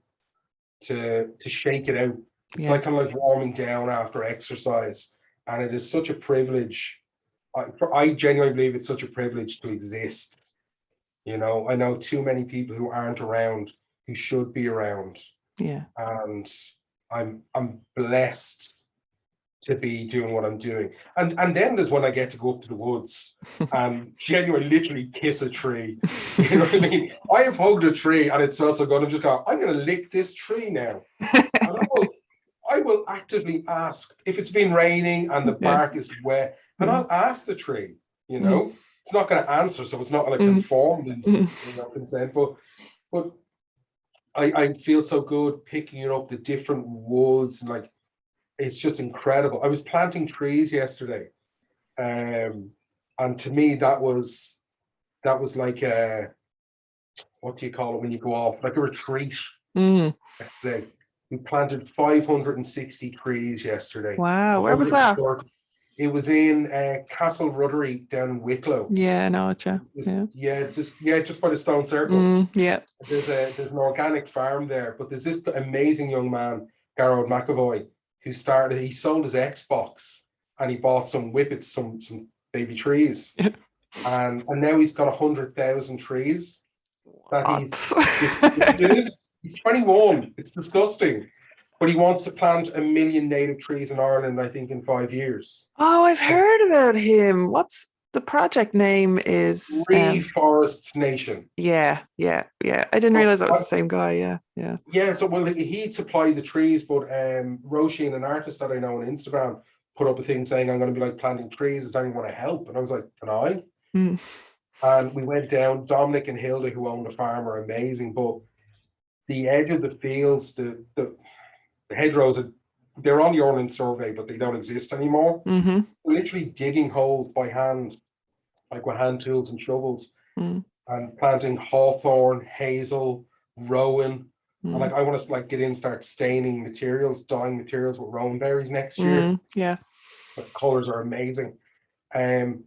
to shake it out. It's like kind of like warming down after exercise, and it is such a privilege. I genuinely believe it's such a privilege to exist. You know, I know too many people who aren't around who should be around. Yeah. And I'm blessed to be doing what I'm doing. And then there's when I get to go up to the woods and genuinely literally kiss a tree. You know what I mean? I have hugged a tree and it smells so good. I'm just going, I'm going to lick this tree now. And I will actively ask if it's been raining and the bark is wet, and I'll ask the tree, you know. It's not going to answer, so it's not like conformed in consent, but I feel so good picking it up, the different woods, and like it's just incredible. I was planting trees yesterday, and to me that was like a, what do you call it when you go off, like a retreat. Yesterday we planted 560 trees yesterday. Wow, where was that? It was in Castle Ruddery down in Wicklow. Yeah, I know it. It's just by the Stone Circle. There's an organic farm there, but there's this amazing young man, Garrod McAvoy, who he sold his Xbox and he bought some whippets, some baby trees, and now he's got 100,000 trees that he's 21. It's disgusting. But he wants to plant 1 million native trees in Ireland, I think, in 5 years. Oh, I've heard about him. What's the project name? Is Reforest Nation. Yeah. I didn't realize that was the same guy. Yeah. So well, he'd supply the trees, but Roisin, an artist that I know on Instagram, put up a thing saying, I'm going to be like planting trees. Does anyone want to help? And I was like, can I? And we went down. Dominic and Hilda, who own the farm, are amazing, but the edge of the fields, the hedgerows, they're on the Ordnance Survey, but they don't exist anymore. Literally digging holes by hand, like with hand tools and shovels. And and planting hawthorn, hazel, rowan. And like I want to like get in, start staining materials, dyeing materials with rowan berries next year. Yeah. The colors are amazing. And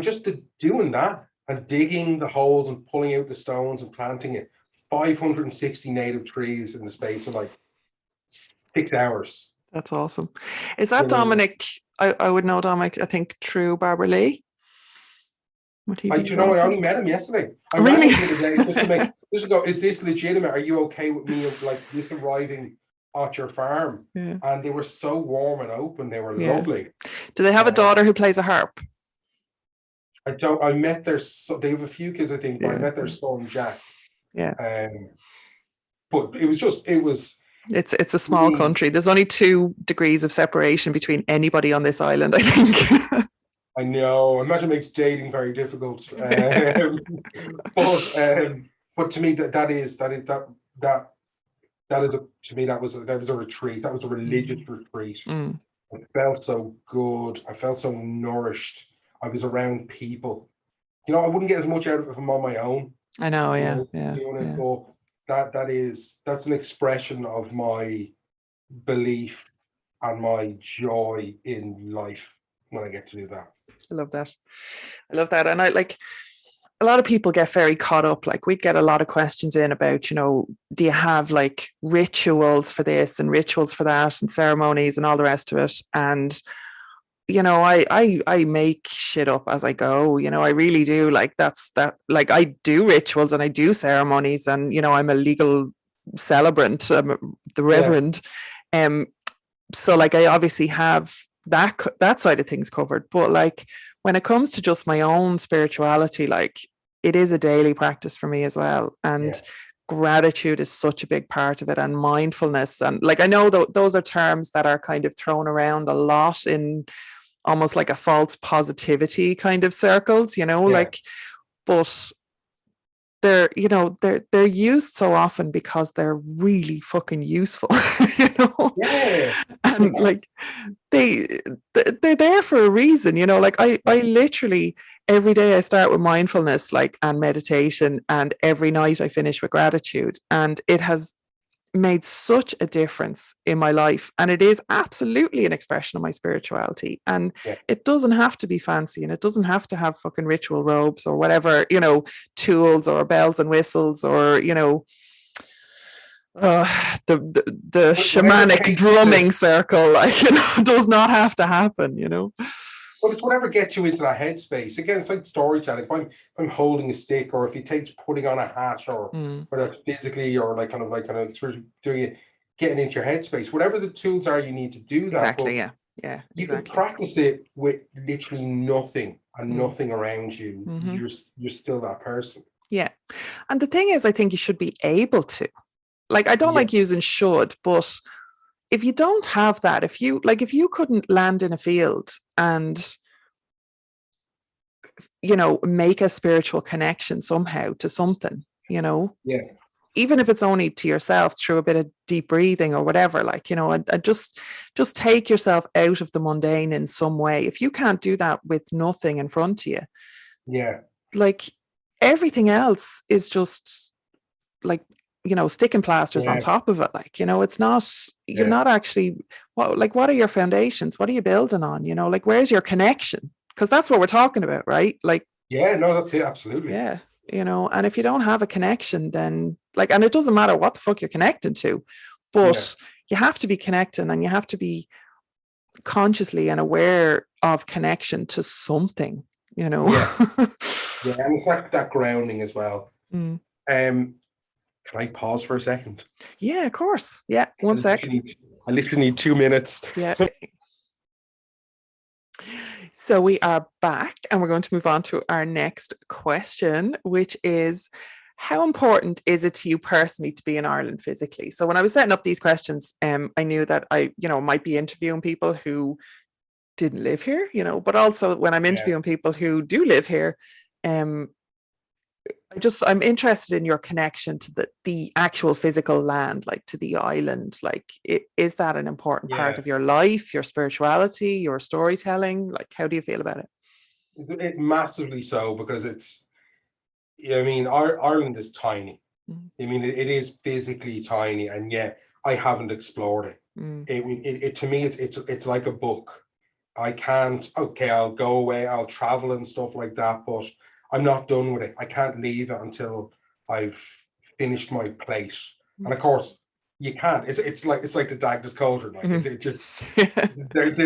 just doing that and digging the holes and pulling out the stones and planting it. 560 native trees in the space of like 6 hours. That's awesome. Is that Dominic? I would know Dominic, I think, through Barbara Lee. Would he be I only met him yesterday. I really? rang him the other day just to go, is this legitimate? Are you okay with me like this arriving at your farm? Yeah. And they were so warm and open. They were lovely. Do they have a daughter who plays a harp? I met they have a few kids, I think, but I met their son, Jack. Yeah. But it's a small country. There's only 2 degrees of separation between anybody on this island, I think. I know. Imagine it makes dating very difficult. But to me that was a retreat. That was a religious retreat. It felt so good. I felt so nourished. I was around people. You know, I wouldn't get as much out of it if I'm on my own. I know, But that's an expression of my belief and my joy in life when I get to do that. I love that. And I like, a lot of people get very caught up. Like we'd get a lot of questions in about, you know, do you have like rituals for this and rituals for that and ceremonies and all the rest of it? And, you know, I make shit up as I go, you know, I really do. Like like I do rituals and I do ceremonies and, you know, I'm a legal celebrant, the reverend. So like I obviously have that side of things covered, but like when it comes to just my own spirituality, like it is a daily practice for me as well, and gratitude is such a big part of it, and mindfulness. And like I know those are terms that are kind of thrown around a lot in almost like a false positivity kind of circles, you know, like, but they're used so often because they're really fucking useful, you know. And like they're there for a reason, you know. Like I literally every day I start with mindfulness, like, and meditation, and every night I finish with gratitude, and it has made such a difference in my life, and it is absolutely an expression of my spirituality. And it doesn't have to be fancy, and it doesn't have to have fucking ritual robes or whatever, you know, tools or bells and whistles or, you know, the shamanic drumming circle, like, you know, does not have to happen, you know. But it's whatever gets you into that headspace. Again, it's like storytelling. If I'm holding a stick, or if it takes putting on a hat, or whether it's physically or like kind of through doing it, getting into your headspace, whatever the tools are you need to do that. Exactly. You can practice it with literally nothing and nothing around you. You're still that person. Yeah. And the thing is, I think you should be able to. Like, I don't like using should, but if you don't have that, if you couldn't land in a field and, you know, make a spiritual connection somehow to something, you know, even if it's only to yourself through a bit of deep breathing or whatever, like, you know, and just take yourself out of the mundane in some way. If you can't do that with nothing in front of you, like everything else is just like, you know, sticking plasters on top of it. Like, you know, it's not, you're not actually, what are your foundations? What are you building on? You know, like, where's your connection? Because that's what we're talking about, right? Like, that's it. Absolutely. You know, and if you don't have a connection, then like, and it doesn't matter what the fuck you're connected to, but you have to be connecting, and you have to be consciously and aware of connection to something, you know. And it's like that grounding as well. Can I pause for a second? Yeah, of course. Yeah, 1 second. I literally need 2 minutes. Yeah. So we are back, and we're going to move on to our next question, which is, how important is it to you personally to be in Ireland physically? So when I was setting up these questions, I knew that I, you know, might be interviewing people who didn't live here, you know, but also when I'm interviewing people who do live here, I'm interested in your connection to the actual physical land, like to the island. Like, is that an important part of your life, your spirituality, your storytelling? Like, how do you feel about it? It massively so, because I mean, Ireland is tiny. Mm. I mean, it is physically tiny, and yet I haven't explored it. Mm. It to me, it's like a book. I can't. Okay, I'll go away, I'll travel and stuff like that, but I'm not done with it. I can't leave it until I've finished my plate. And of course, you can't. It's like the Dagdas cauldron. Like Mm-hmm. it just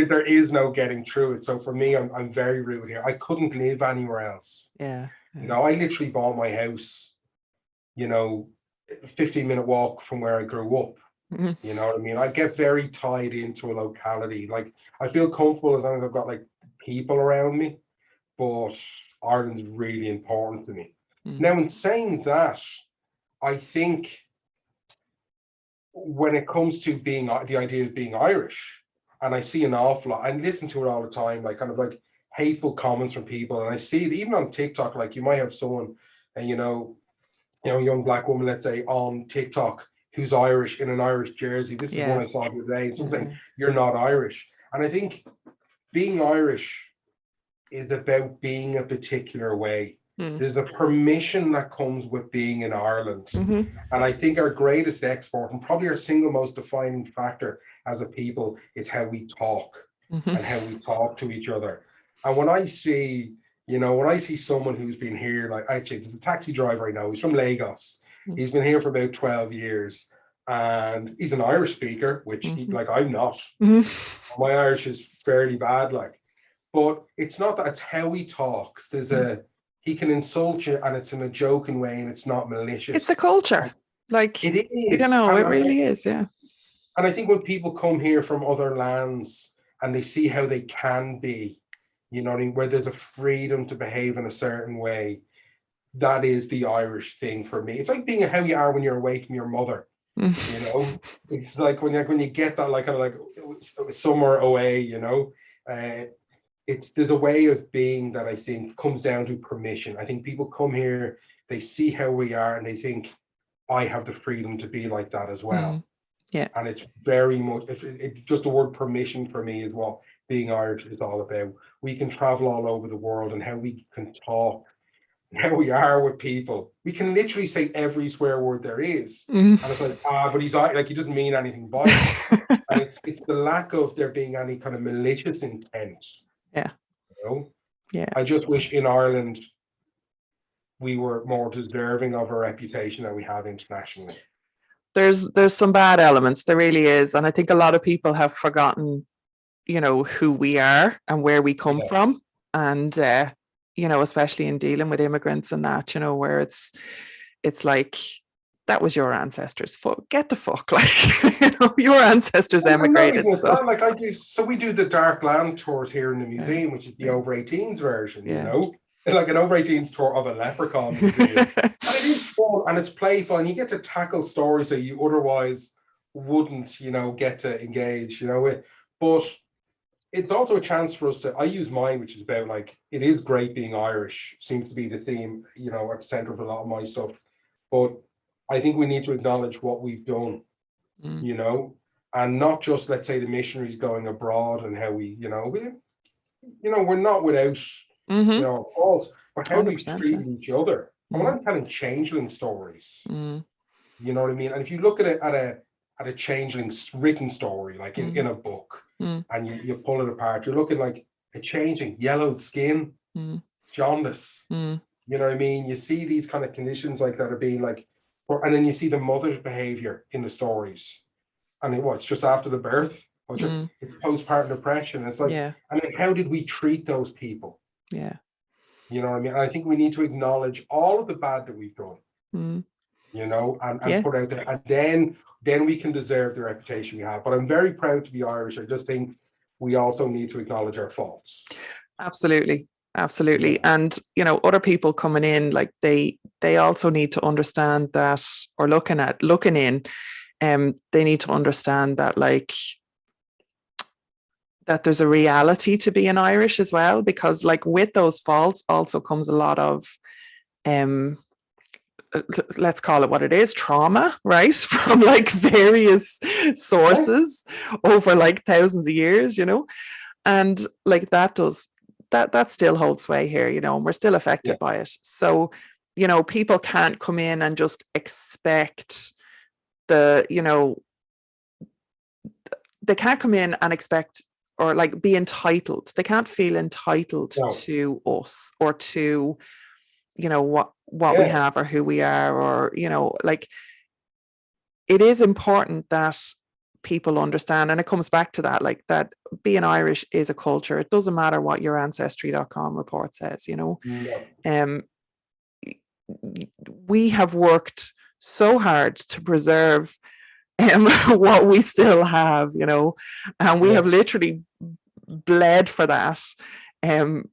there is no getting through it. So for me, I'm very rooted here. I couldn't live anywhere else. Yeah. You know, I literally bought my house, you know, 15-minute walk from where I grew up. Mm-hmm. You know what I mean? I get very tied into a locality. Like I feel comfortable as long as I've got like people around me, but Ireland's really important to me. Mm-hmm. Now, in saying that, I think when it comes to being the idea of being Irish, and I see an awful lot, and listen to it all the time, like kind of like hateful comments from people, and I see it even on TikTok. Like you might have someone, and young black woman, let's say, on TikTok who's Irish in an Irish jersey. This is one I saw the other day. Someone saying you're not Irish, and I think being Irish is about being a particular way. There's a permission that comes with being in Ireland. And I think our greatest export and probably our single most defining factor as a people is how we talk and how we talk to each other. And when I see, someone who's been here, like actually there's a taxi driver I know, he's from Lagos. He's been here for about 12 years and he's an Irish speaker, which I'm not. My Irish is fairly bad, but it's not that, it's how he talks. He can insult you and it's in a joking way and it's not malicious. It's a culture. Like it is. It really is, yeah. And I think when people come here from other lands and they see how they can be, where there's a freedom to behave in a certain way, that is the Irish thing for me. It's like being how you are when you're away from your mother. It's like when you get that kind of like somewhere away, there's a way of being that I think comes down to permission. I think people come here, they see how we are, and they think, I have the freedom to be like that as well. Yeah. And it's very much, just the word permission for me is what being Irish is all about. We can travel all over the world and how we can talk, how we are with people. We can literally say every swear word there is. And it's like, but he's like, he doesn't mean anything by it. And it's the lack of there being any kind of malicious intent. Yeah. Yeah. I just wish in Ireland we were more deserving of a reputation that we have internationally. There's some bad elements, there really is. And I think a lot of people have forgotten, who we are and where we come from. And, especially in dealing with immigrants and that, where it's like, that was your ancestors' fault. Get the fuck, your ancestors emigrated. We do the Dark Land tours here in the museum, which is the over 18s version, like an over 18s tour of a Leprechaun museum. And it is fun and it's playful and you get to tackle stories that you otherwise wouldn't, get to engage, with. But it's also a chance for us I use mine, which is about it is great being Irish, seems to be the theme, at the center of a lot of my stuff. But I think we need to acknowledge what we've done, and not just, let's say, the missionaries going abroad and how we, we're not without, faults, but how we've treated each other. And when I'm telling changeling stories, you know what I mean? And if you look at it at a changeling written story, like in a book, and you pull it apart, you're looking like a changing, yellowed skin, jaundice. You know what I mean? You see these kind of conditions like that are being and then you see the mother's behavior in the stories. And it's just after the birth, it's postpartum depression. It's and then how did we treat those people? Yeah. You know what I mean? And I think we need to acknowledge all of the bad that we've done, and put out there. And then we can deserve the reputation we have. But I'm very proud to be Irish. I just think we also need to acknowledge our faults. Absolutely. And other people coming in, they also need to understand that, or looking in, they need to understand that that there's a reality to being Irish as well, because with those faults also comes a lot of let's call it what it is, trauma, right? From various sources over thousands of years, and that still holds sway here, and we're still affected by it. So you know, people can't come in and just expect the, you know, they can't come in and expect or like be entitled. They can't feel entitled to us or to, you know, what we have or who we are, or, you know, like, it is important that people understand, and it comes back to that, like, that being Irish is a culture. It doesn't matter what your ancestry.com report says, you know. We have worked so hard to preserve what we still have, you know, and we have literally bled for that. And,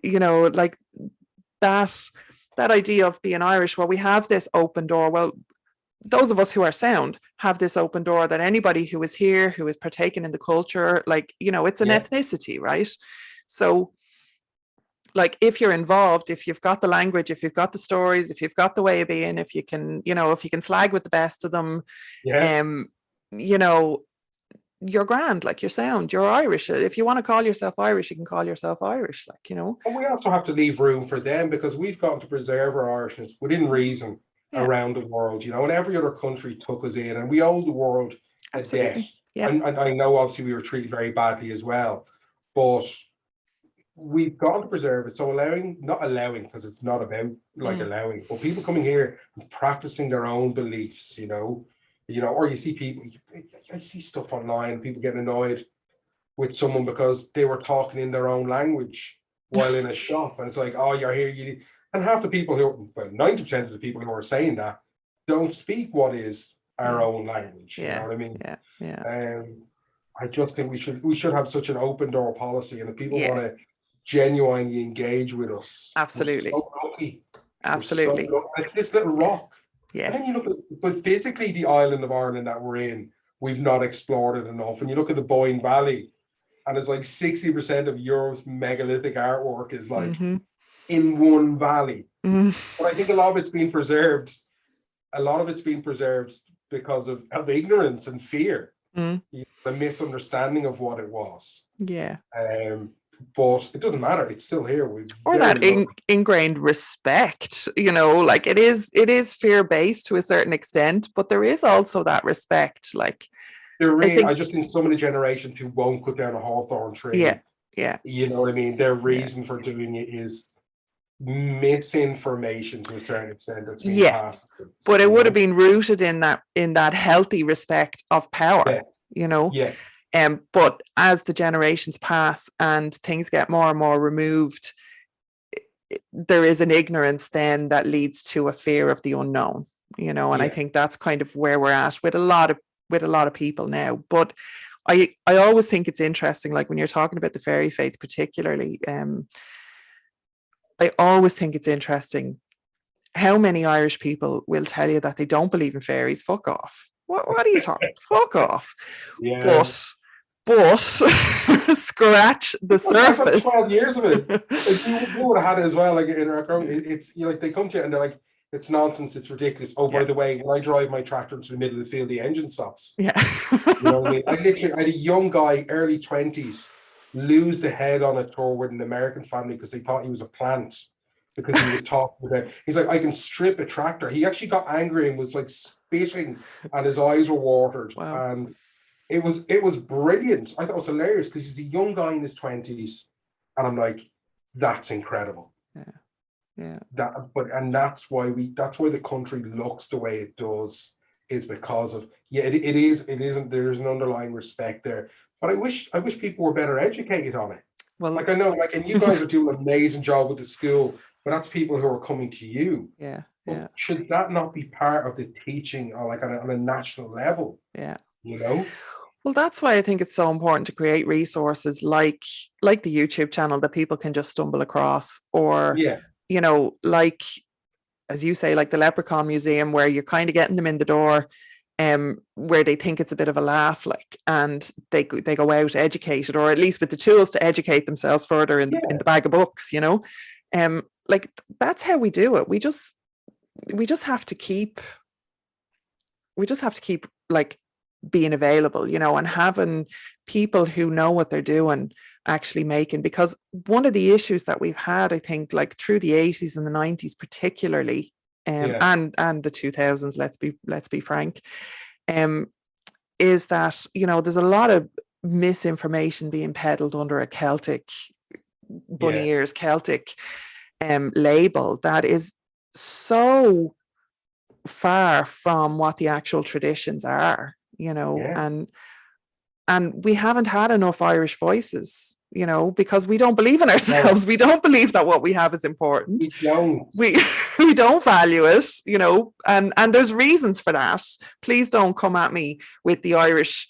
you know, like that idea of being Irish, well, we have this open door. Well, those of us who are sound have this open door that anybody who is here, who is partaking in the culture, like, you know, it's an ethnicity, right? So, like, if you're involved, if you've got the language, if you've got the stories, if you've got the way of being, if you can, you know, if you can slag with the best of them, you know, you're grand, like, you're sound, you're Irish. If you want to call yourself Irish, you can call yourself Irish, like, you know. And we also have to leave room for them, because we've got to preserve our Irishness within reason around the world, you know, and every other country took us in, and we owe the world a debt. And I know obviously we were treated very badly as well, but we've got to preserve it. So not allowing, because it's not about like allowing, but people coming here and practicing their own beliefs, you know, or you see people, I see stuff online, people getting annoyed with someone because they were talking in their own language while in a shop, and it's like, oh, you're here, and half the people who, well, 90% of the people who are saying that don't speak what is our own language. You know what I mean? I just think we should have such an open door policy, and if people want to genuinely engage with us, absolutely, we're so lucky. Absolutely, like this little rock. And then you look at, but physically the island of Ireland that we're in, we've not explored it enough. And you look at the Boyne Valley, and it's like 60% of Europe's megalithic artwork is like in one valley. But I think a lot of it's been preserved. A lot of it's been preserved because of ignorance and fear, the misunderstanding of what it was. But it doesn't matter. It's still here. Or that ingrained respect, you know, like it is fear-based to a certain extent, but there is also that respect. Like, I just think so many generations who won't cut down a hawthorn tree. You know what I mean? Their reason for doing it is misinformation to a certain extent that's being passed. But it would have been rooted in that healthy respect of power, you know. But as the generations pass and things get more and more removed, there is an ignorance then that leads to a fear of the unknown, you know. And I think that's kind of where we're at with a lot of people now. But I always think it's interesting, like when you're talking about the fairy faith particularly, I always think it's interesting how many Irish people will tell you that they don't believe in fairies. Fuck off. What are you talking? Fuck off. But scratch the surface. 12 years of it. Like you would have had it as well. Like in our own, it's like they come to you and they're like, it's nonsense, it's ridiculous. Oh, by the way, when I drive my tractor into the middle of the field, the engine stops. You know what I mean? I had a young guy, early 20s, lose the head on a tour with an American family because they thought he was a plant, because he was talking about, he's like, I can strip a tractor. He actually got angry and was like spitting, and his eyes were watered. And it was brilliant. I thought it was hilarious because he's a young guy in his 20s, and I'm like, that's incredible. That's why the country looks the way it does, is because of there's an underlying respect there. But I wish people were better educated on it. Well, like I know, like, and you guys are doing an amazing job with the school, but that's people who are coming to you. Should that not be part of the teaching, or like on a national level? You know. Well, that's why I think it's so important to create resources like the YouTube channel that people can just stumble across, or you know, like, as you say, like the Leprechaun Museum, where you're kind of getting them in the door, where they think it's a bit of a laugh, like, and they go out educated, or at least with the tools to educate themselves further in the bag of books, you know. Like, that's how we do it. We just have to keep like being available, you know, and having people who know what they're doing actually making. Because one of the issues that we've had, I think, like through the 80s and the 90s particularly, and the 2000s, let's be frank, is that, you know, there's a lot of misinformation being peddled under a Celtic, bunny ears Celtic label that is so far from what the actual traditions are, you know, and we haven't had enough Irish voices, you know, because we don't believe in ourselves. We don't believe that what we have is important. We don't value it, you know, and there's reasons for that. Please don't come at me with the Irish,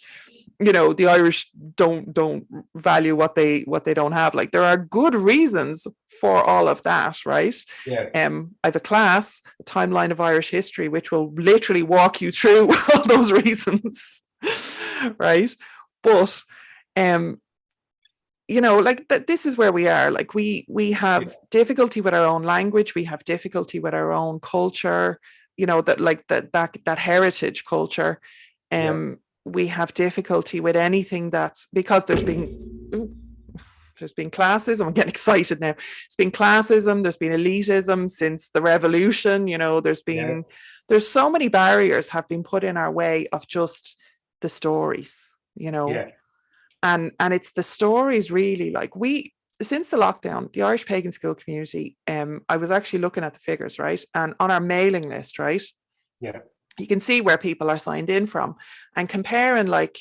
you know, the Irish don't value what they don't have. Like, there are good reasons for all of that, right? I have a class, a timeline of Irish history, which will literally walk you through all those reasons, right? But you know, like this is where we are. Like we have difficulty with our own language, we have difficulty with our own culture, you know, that heritage culture. We have difficulty with anything that's, because there's been classism. I'm getting excited now. It's been classism, there's been elitism since the revolution, you know, there's so many barriers have been put in our way of just the stories, you know. And it's the stories really, like since the lockdown, the Irish pagan school community, I was actually looking at the figures, right? And on our mailing list, right? You can see where people are signed in from, and comparing like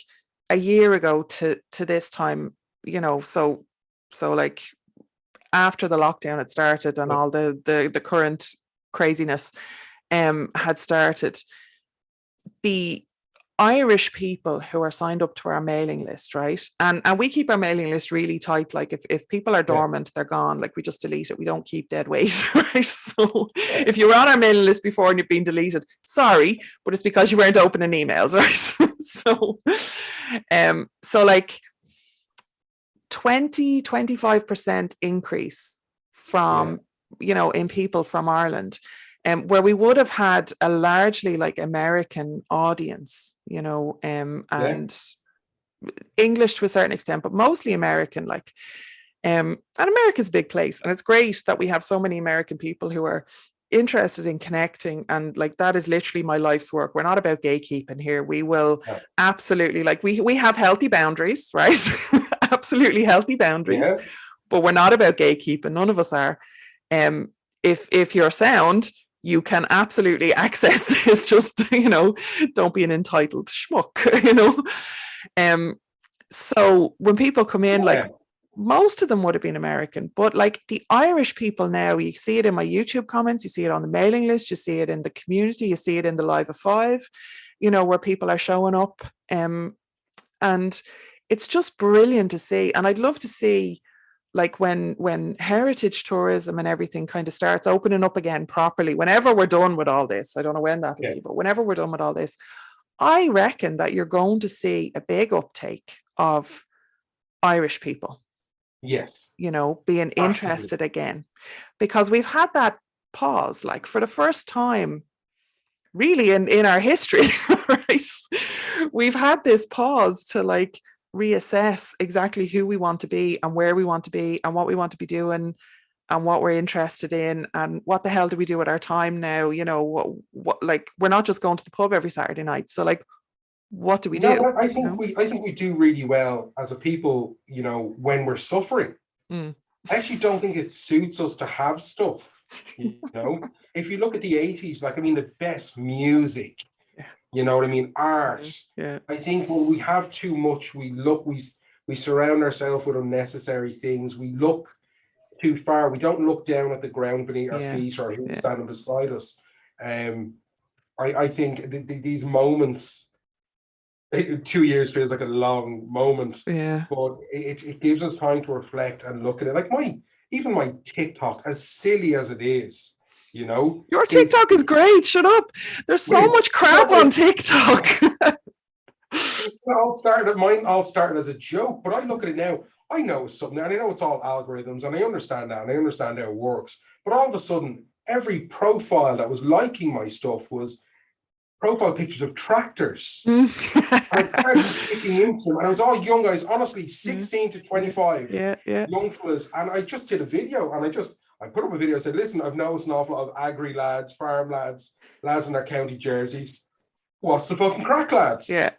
a year ago to this time, you know, so like after the lockdown had started and all the current craziness had started, the Irish people who are signed up to our mailing list, right? And we keep our mailing list really tight. Like if people are dormant, they're gone. Like we just delete it. We don't keep dead weight, right? So if you were on our mailing list before and you've been deleted, sorry, but it's because you weren't opening emails, right? So like 20-25% increase from, you know, in people from Ireland. Where we would have had a largely like American audience, you know, and English to a certain extent, but mostly American, like, and America's a big place. And it's great that we have so many American people who are interested in connecting. And like, that is literally my life's work. We're not about gatekeeping here. We will absolutely, like, we have healthy boundaries, right? Absolutely healthy boundaries, but we're not about gatekeeping. None of us are. If you're sound, you can absolutely access this. Just, you know, don't be an entitled schmuck, you know. So when people come in, like most of them would have been American, but like the Irish people now, you see it in my YouTube comments, you see it on the mailing list, you see it in the community, you see it in the Live of Five, you know, where people are showing up. And it's just brilliant to see. And I'd love to see, like when heritage tourism and everything kind of starts opening up again properly, whenever we're done with all this, I don't know when that'll be, but whenever we're done with all this, I reckon that you're going to see a big uptake of Irish people. You know, being interested again, because we've had that pause, like for the first time really in our history, right? We've had this pause to like reassess exactly who we want to be and where we want to be and what we want to be doing and what we're interested in and what the hell do we do with our time now, you know, what like we're not just going to the pub every Saturday night, so like what do we do? I think we do really well as a people, you know, when we're suffering. I actually don't think it suits us to have stuff, you know. If you look at the 80s, like, I mean, the best music, you know what I mean, art. I think when we have too much, we surround ourselves with unnecessary things. We look too far. We don't look down at the ground beneath our feet or who's standing beside us. I think these moments, 2 years feels like a long moment, but it gives us time to reflect and look at it. Like even my TikTok, as silly as it is, you know. Your TikTok is great. Shut up. There's so much crap on TikTok. Mine all started as a joke, but I look at it now. I know it's something, and I know it's all algorithms, and I understand that, and I understand how it works. But all of a sudden, every profile that was liking my stuff was profile pictures of tractors. Mm. And I started clicking into them, and I was all young guys, honestly, 16 to 25, Yeah. young fellas. And I just did a video, and I put up a video. I said, listen, I've noticed an awful lot of agri lads, farm lads in their county jerseys. What's the fucking crack, lads? Yeah.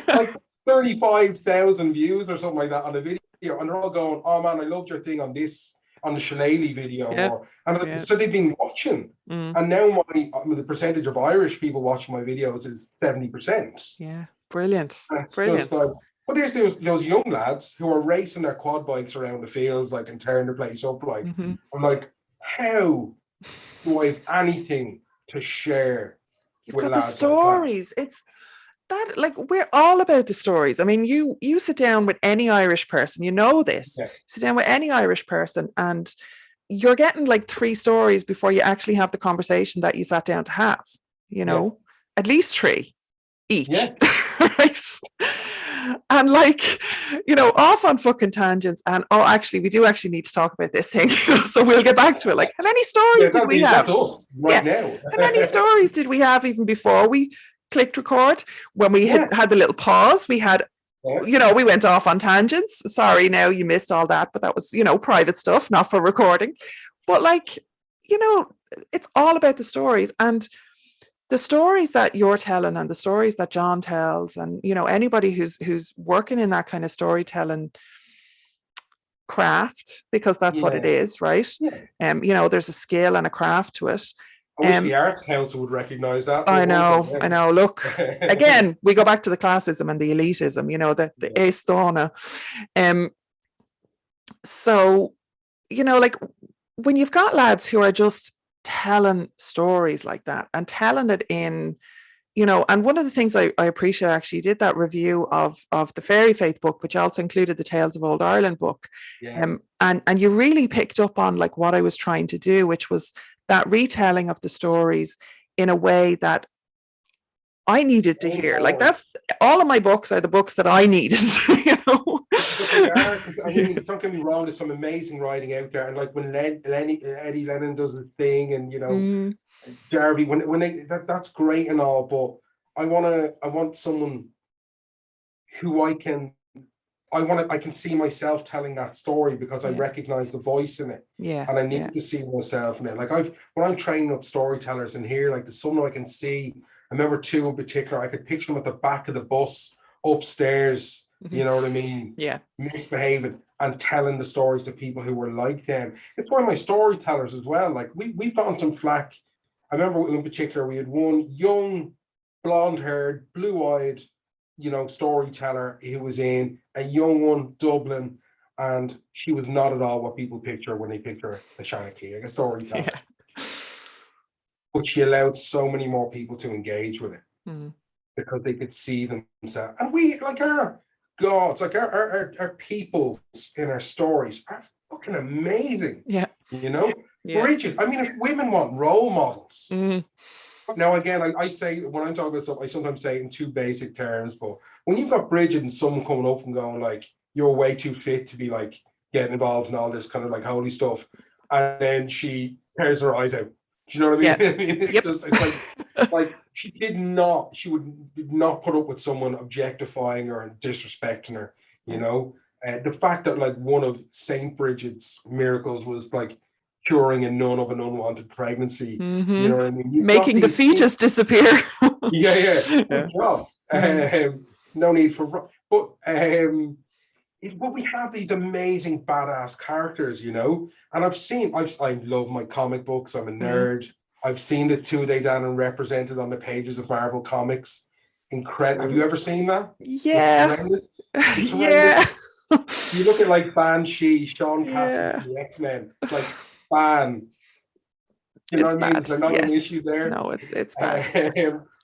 Like 35,000 views or something like that on the video, and they're all going, "Oh man, I loved your thing on the Shillelagh video." Yeah. So they've been watching, and now the percentage of Irish people watching my videos is 70%. Yeah, brilliant. And it's Brilliant. just like, but there's those young lads who are racing their quad bikes around the fields, like, and tearing the place up. Like, I'm like, how do I have anything to share? You've got the stories. Like it's that, like, we're all about the stories. I mean, you sit down with any Irish person, you know this. Yeah. Sit down with any Irish person, and you're getting like 3 stories before you actually have the conversation that you sat down to have. You know, at least 3 each. Yeah. Right. And like, you know, off on fucking tangents. And actually, we do actually need to talk about this thing. So we'll get back to it. Like, how many stories did we have? That's us right now. How many stories did we have even before we clicked record? When we had the little pause, we had, you know, we went off on tangents. Sorry, now you missed all that, but that was, you know, private stuff, not for recording. But like, you know, it's all about the stories, and the stories that you're telling and the stories that John tells, and, you know, anybody who's working in that kind of storytelling craft, because that's what it is, right? You know, there's a skill and a craft to it. I wish the Arts Council would recognise that. I know. Look, again, we go back to the classism and the elitism, you know, the Eistóna. So, you know, like, when you've got lads who are just telling stories like that and telling it in, you know, and one of the things I appreciate, actually, you did that review of the Fairy Faith book, which also included the Tales of Old Ireland book. And you really picked up on like what I was trying to do, which was that retelling of the stories in a way that I needed to hear. Like, that's all of my books are the books that I needed, you know. I mean, don't get me wrong, there's some amazing writing out there, and like when Eddie Lennon does his thing, and, you know, Jarvie, when they that's great and all, but I want someone who I can see myself telling that story, because I recognize the voice in it, and I need to see myself in it. Like, when I'm training up storytellers in here, like, there's someone I can see. I remember 2 in particular. I could picture them at the back of the bus upstairs. You know what I mean? Yeah. Misbehaving and telling the stories to people who were like them. It's one of my storytellers as well. Like, we've gotten some flack. I remember in particular, we had one young, blonde-haired, blue-eyed, you know, storyteller who was in a young one, Dublin, and she was not at all what people picture when they picture a Seanchaí, like a storyteller. But she allowed so many more people to engage with it because they could see themselves. And we, like, our gods, like our peoples in our stories are fucking amazing. You know? Bridget, I mean, if women want role models. Now, again, I say, when I'm talking about stuff, I sometimes say it in 2 basic terms, but when you've got Bridget and someone coming up and going like, you're way too fit to be like getting involved in all this kind of like holy stuff, and then she tears her eyes out. Do you know what I mean? I mean, it's like she did not put up with someone objectifying her and disrespecting her, you know? The fact that like one of Saint Bridget's miracles was like curing a nun of an unwanted pregnancy, you know what I mean? Making the fetus disappear. Good job. No need for, but we have these amazing badass characters, you know, and I love my comic books. I'm a nerd. I've seen the 2 they done and represented on the pages of Marvel Comics. Incredible. Have you ever seen that? Yeah. It's horrendous. You look at like Banshee, Sean Cassidy, the X-Men, like Ban. You know what I mean? Is there not an issue there? No, it's bad.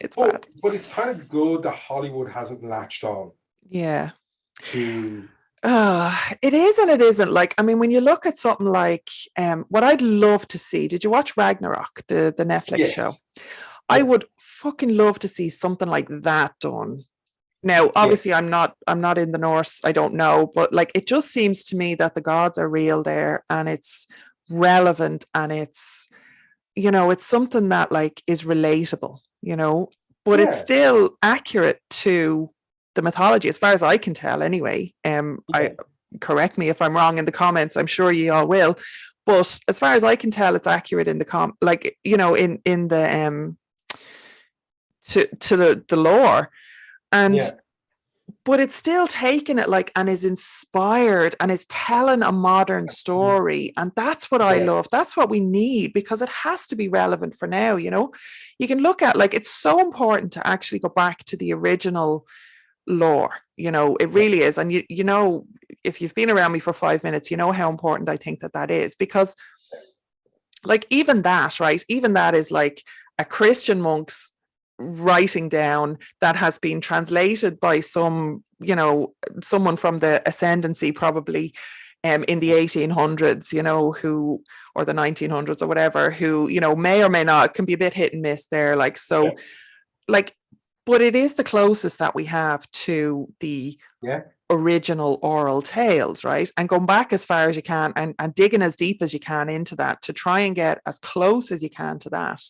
It's bad. But it's kind of good that Hollywood hasn't latched on. To it is and it isn't. Like, I mean, when you look at something like what I'd love to see, did you watch Ragnarok, the Netflix show? I would fucking love to see something like that done. Now, obviously, I'm not in the Norse, I don't know, but like, it just seems to me that the gods are real there, and it's relevant, and it's, you know, it's something that like is relatable, you know. but it's still accurate to the mythology, as far as I can tell anyway. I correct me if I'm wrong in the comments, I'm sure you all will. But as far as I can tell, it's accurate in the in the to the lore. And but it's still taking it like, and is inspired and is telling a modern story. And that's what I love. That's what we need, because it has to be relevant for now. You know, you can look at, like, it's so important to actually go back to the original lore. You know, it really is. And you know, if you've been around me for 5 minutes, you know how important I think that is, because like even that, right? Even that is like a Christian monk's writing down that has been translated by some, you know, someone from the ascendancy probably in the 1800s, you know, who, or the 1900s or whatever, who, you know, may or may not, can be a bit hit and miss there. Like, so like, but it is the closest that we have to the original oral tales, right? And going back as far as you can and digging as deep as you can into that to try and get as close as you can to that.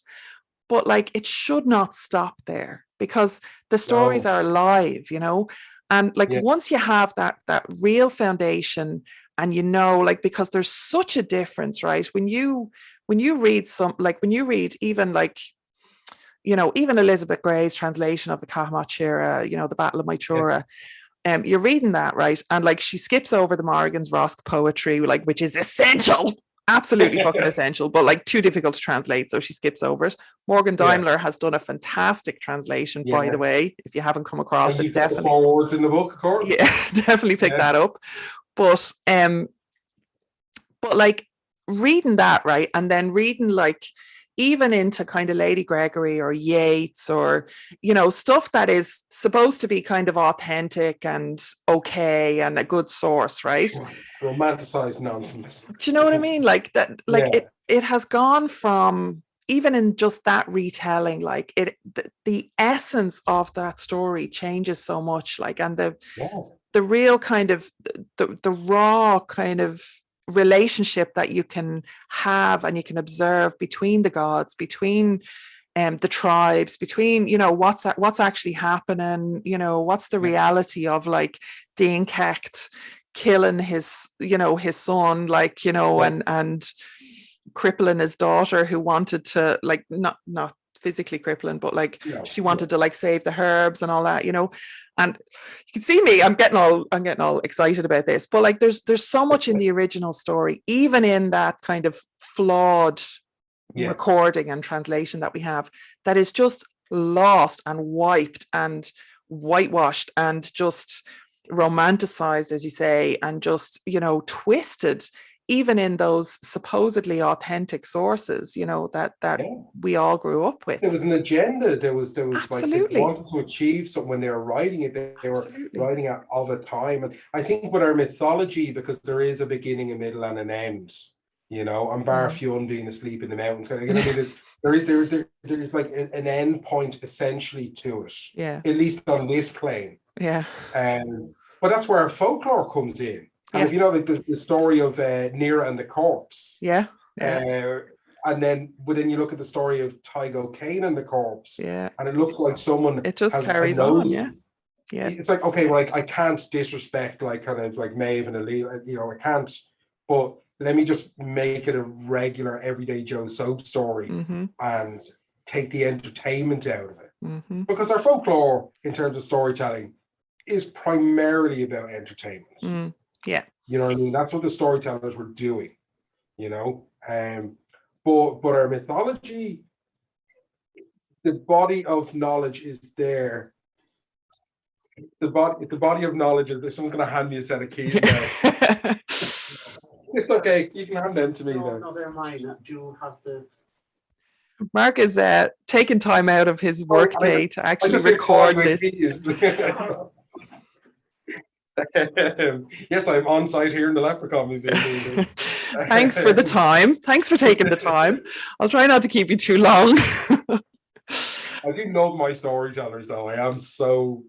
But like, it should not stop there, because the stories are alive, you know. And like, once you have that real foundation, and you know, like, because there's such a difference, right? When you read when you read even like, you know, even Elizabeth Gray's translation of the Cathmachira, you know, the Battle of Mytura, you're reading that, right? And like, she skips over the Morgan's Rosk poetry, like, which is essential. Absolutely fucking essential, but like too difficult to translate, so she skips over it. Morgan Daimler has done a fantastic translation, by the way. If you haven't come across it, definitely. 4 words in the book, of course. Yeah, definitely pick that up. But like, reading that, right, and then reading like even into kind of Lady Gregory or Yeats, or, you know, stuff that is supposed to be kind of authentic and okay and a good source, right? Romanticized nonsense. Do you know what I mean? Like that, like it has gone from, even in just that retelling, like the essence of that story changes so much, like, and the real kind of the raw kind of relationship that you can have and you can observe between the gods, between the tribes, between, you know, what's actually happening, you know, what's the reality of like Dean Kecht killing his, you know, his son, like, you know, and crippling his daughter, who wanted to, like, not physically crippling, but like she wanted to like save the herbs and all that, you know. And you can see me, I'm getting all excited about this, but like there's so much in the original story, even in that kind of flawed recording and translation that we have, that is just lost and wiped and whitewashed and just romanticized, as you say, and just, you know, twisted, even in those supposedly authentic sources, you know, that we all grew up with. There was an agenda. There was like, they wanted to achieve something when they were writing it. They were writing it all the time. And I think with our mythology, because there is a beginning, a middle, and an end, you know, and Bar Fionn being asleep in the mountains, I mean, there's like an end point essentially to it. Yeah. At least on this plane. Yeah. But that's where our folklore comes in. And if you know, like the story of Nera and the corpse. Yeah. And then you look at the story of Tygo Kane and the corpse. Yeah. And it looks like someone it just carries on. Yeah. It's like, okay, well, like, I can't disrespect like kind of like Maeve and Aline, you know, I can't, but let me just make it a regular everyday Joe soap story and take the entertainment out of it. Because our folklore in terms of storytelling is primarily about entertainment. Yeah. You know what I mean? That's what the storytellers were doing, you know. But our mythology, the body of knowledge is there. The body of knowledge is, someone's gonna hand me a set of keys now. It's okay, you can hand them to me now. No, they're mine. Do you have the... Mark is taking time out of his work day to actually record this. Yes, I'm on site here in the Leprechaun Museum. Thanks for the time. Thanks for taking the time. I'll try not to keep you too long. I do love my storytellers, though. I'm so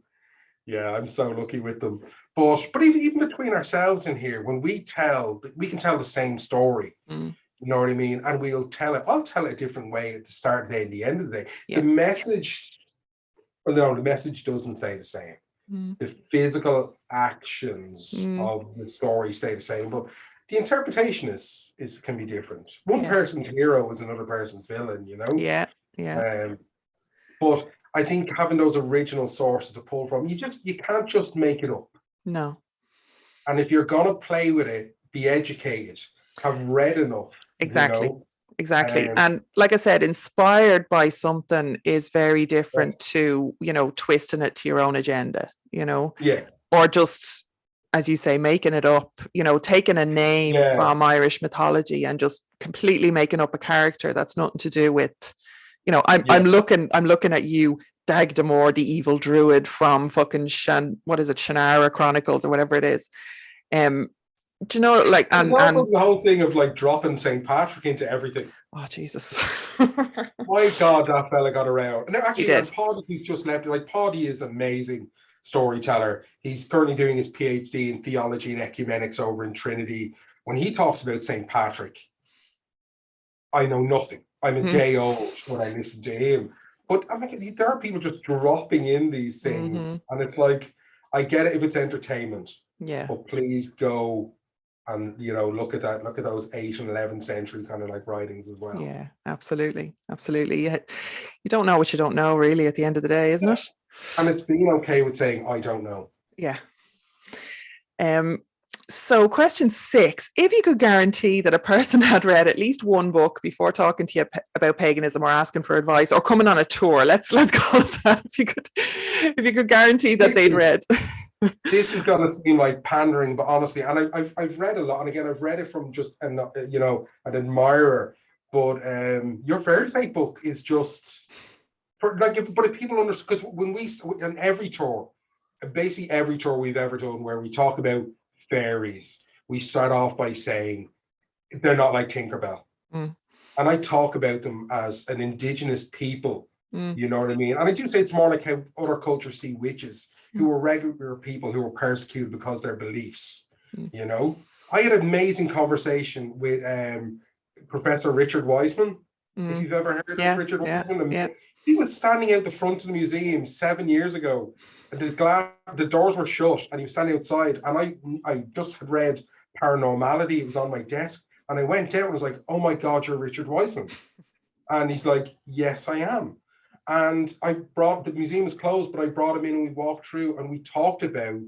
lucky with them. But even between ourselves in here, when we can tell the same story. You know what I mean? And I'll tell it a different way at the start of the day and the end of the day. The message Or no, the message doesn't stay the same. The physical actions of the story stay the same, but the interpretation is can be different. One person's hero is another person's villain, you know? Yeah. But I think having those original sources to pull from, you can't just make it up. No. And if you're gonna play with it, be educated, have read enough. Exactly. You know? Exactly. And like I said, inspired by something is very different to, you know, twisting it to your own agenda, you know? Yeah. Or just, as you say, making it up, you know, taking a name from Irish mythology and just completely making up a character that's nothing to do with, you know, I'm looking at you, Dagdamore, the evil druid from fucking Shannara Chronicles or whatever it is. Do you know, like, and also the whole thing of like dropping St. Patrick into everything. Oh Jesus! My God, that fella got around. And actually, Paddy, who's just left, like Paddy is amazing storyteller. He's currently doing his PhD in theology and ecumenics over in Trinity. When he talks about St. Patrick, I know nothing. I'm a day old when I listen to him. But I mean, there are people just dropping in these things, and it's like, I get it if it's entertainment. Yeah. But please go and, you know, look at those 8th and 11th century kind of like writings as well. Yeah, absolutely. You don't know what you don't know, really, at the end of the day, isn't it? And it's being okay with saying, I don't know. Yeah. So question 6, if you could guarantee that a person had read at least one book before talking to you about paganism or asking for advice or coming on a tour, let's call it that. If you could guarantee that they'd read. This is going to seem like pandering, but honestly, and I've read a lot, and again, I've read it from just an admirer. But your fairy tale book is just but if people understand, because when we on every tour, basically every tour we've ever done where we talk about fairies, we start off by saying they're not like Tinkerbell, and I talk about them as an indigenous people. You know what I mean? And I do say it's more like how other cultures see witches, who were regular people who were persecuted because of their beliefs. You know, I had an amazing conversation with Professor Richard Wiseman. If you've ever heard of Richard Wiseman, he was standing out the front of the museum 7 years ago, and the doors were shut, and he was standing outside. And I just had read Paranormality; it was on my desk, and I went out and was like, "Oh my God, you're Richard Wiseman!" And he's like, "Yes, I am." And the museum was closed, but I brought him in and we walked through and we talked about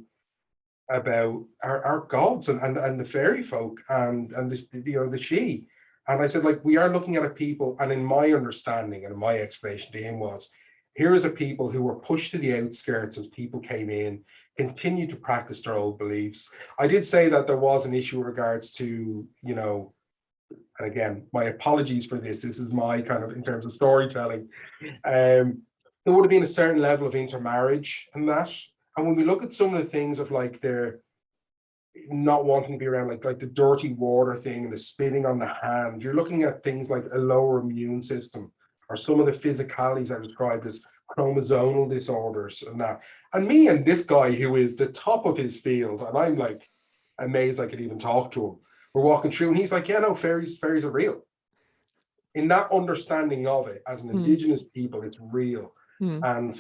our gods and the fairy folk and the she. And I said, like, we are looking at a people, and in my understanding and my explanation to him was, here is a people who were pushed to the outskirts as people came in, continued to practice their old beliefs. I did say that there was an issue in regards to, you know, and again, my apologies for this. This is my kind of, in terms of storytelling. There would have been a certain level of intermarriage and that. And when we look at some of the things of like their not wanting to be around, like the dirty water thing and the spitting on the hand, you're looking at things like a lower immune system, or some of the physicalities I described as chromosomal disorders and that. And me and this guy who is the top of his field, and I'm like amazed I could even talk to him. We're walking through and he's like, yeah, no, fairies are real. In that understanding of it, as an indigenous people, it's real. And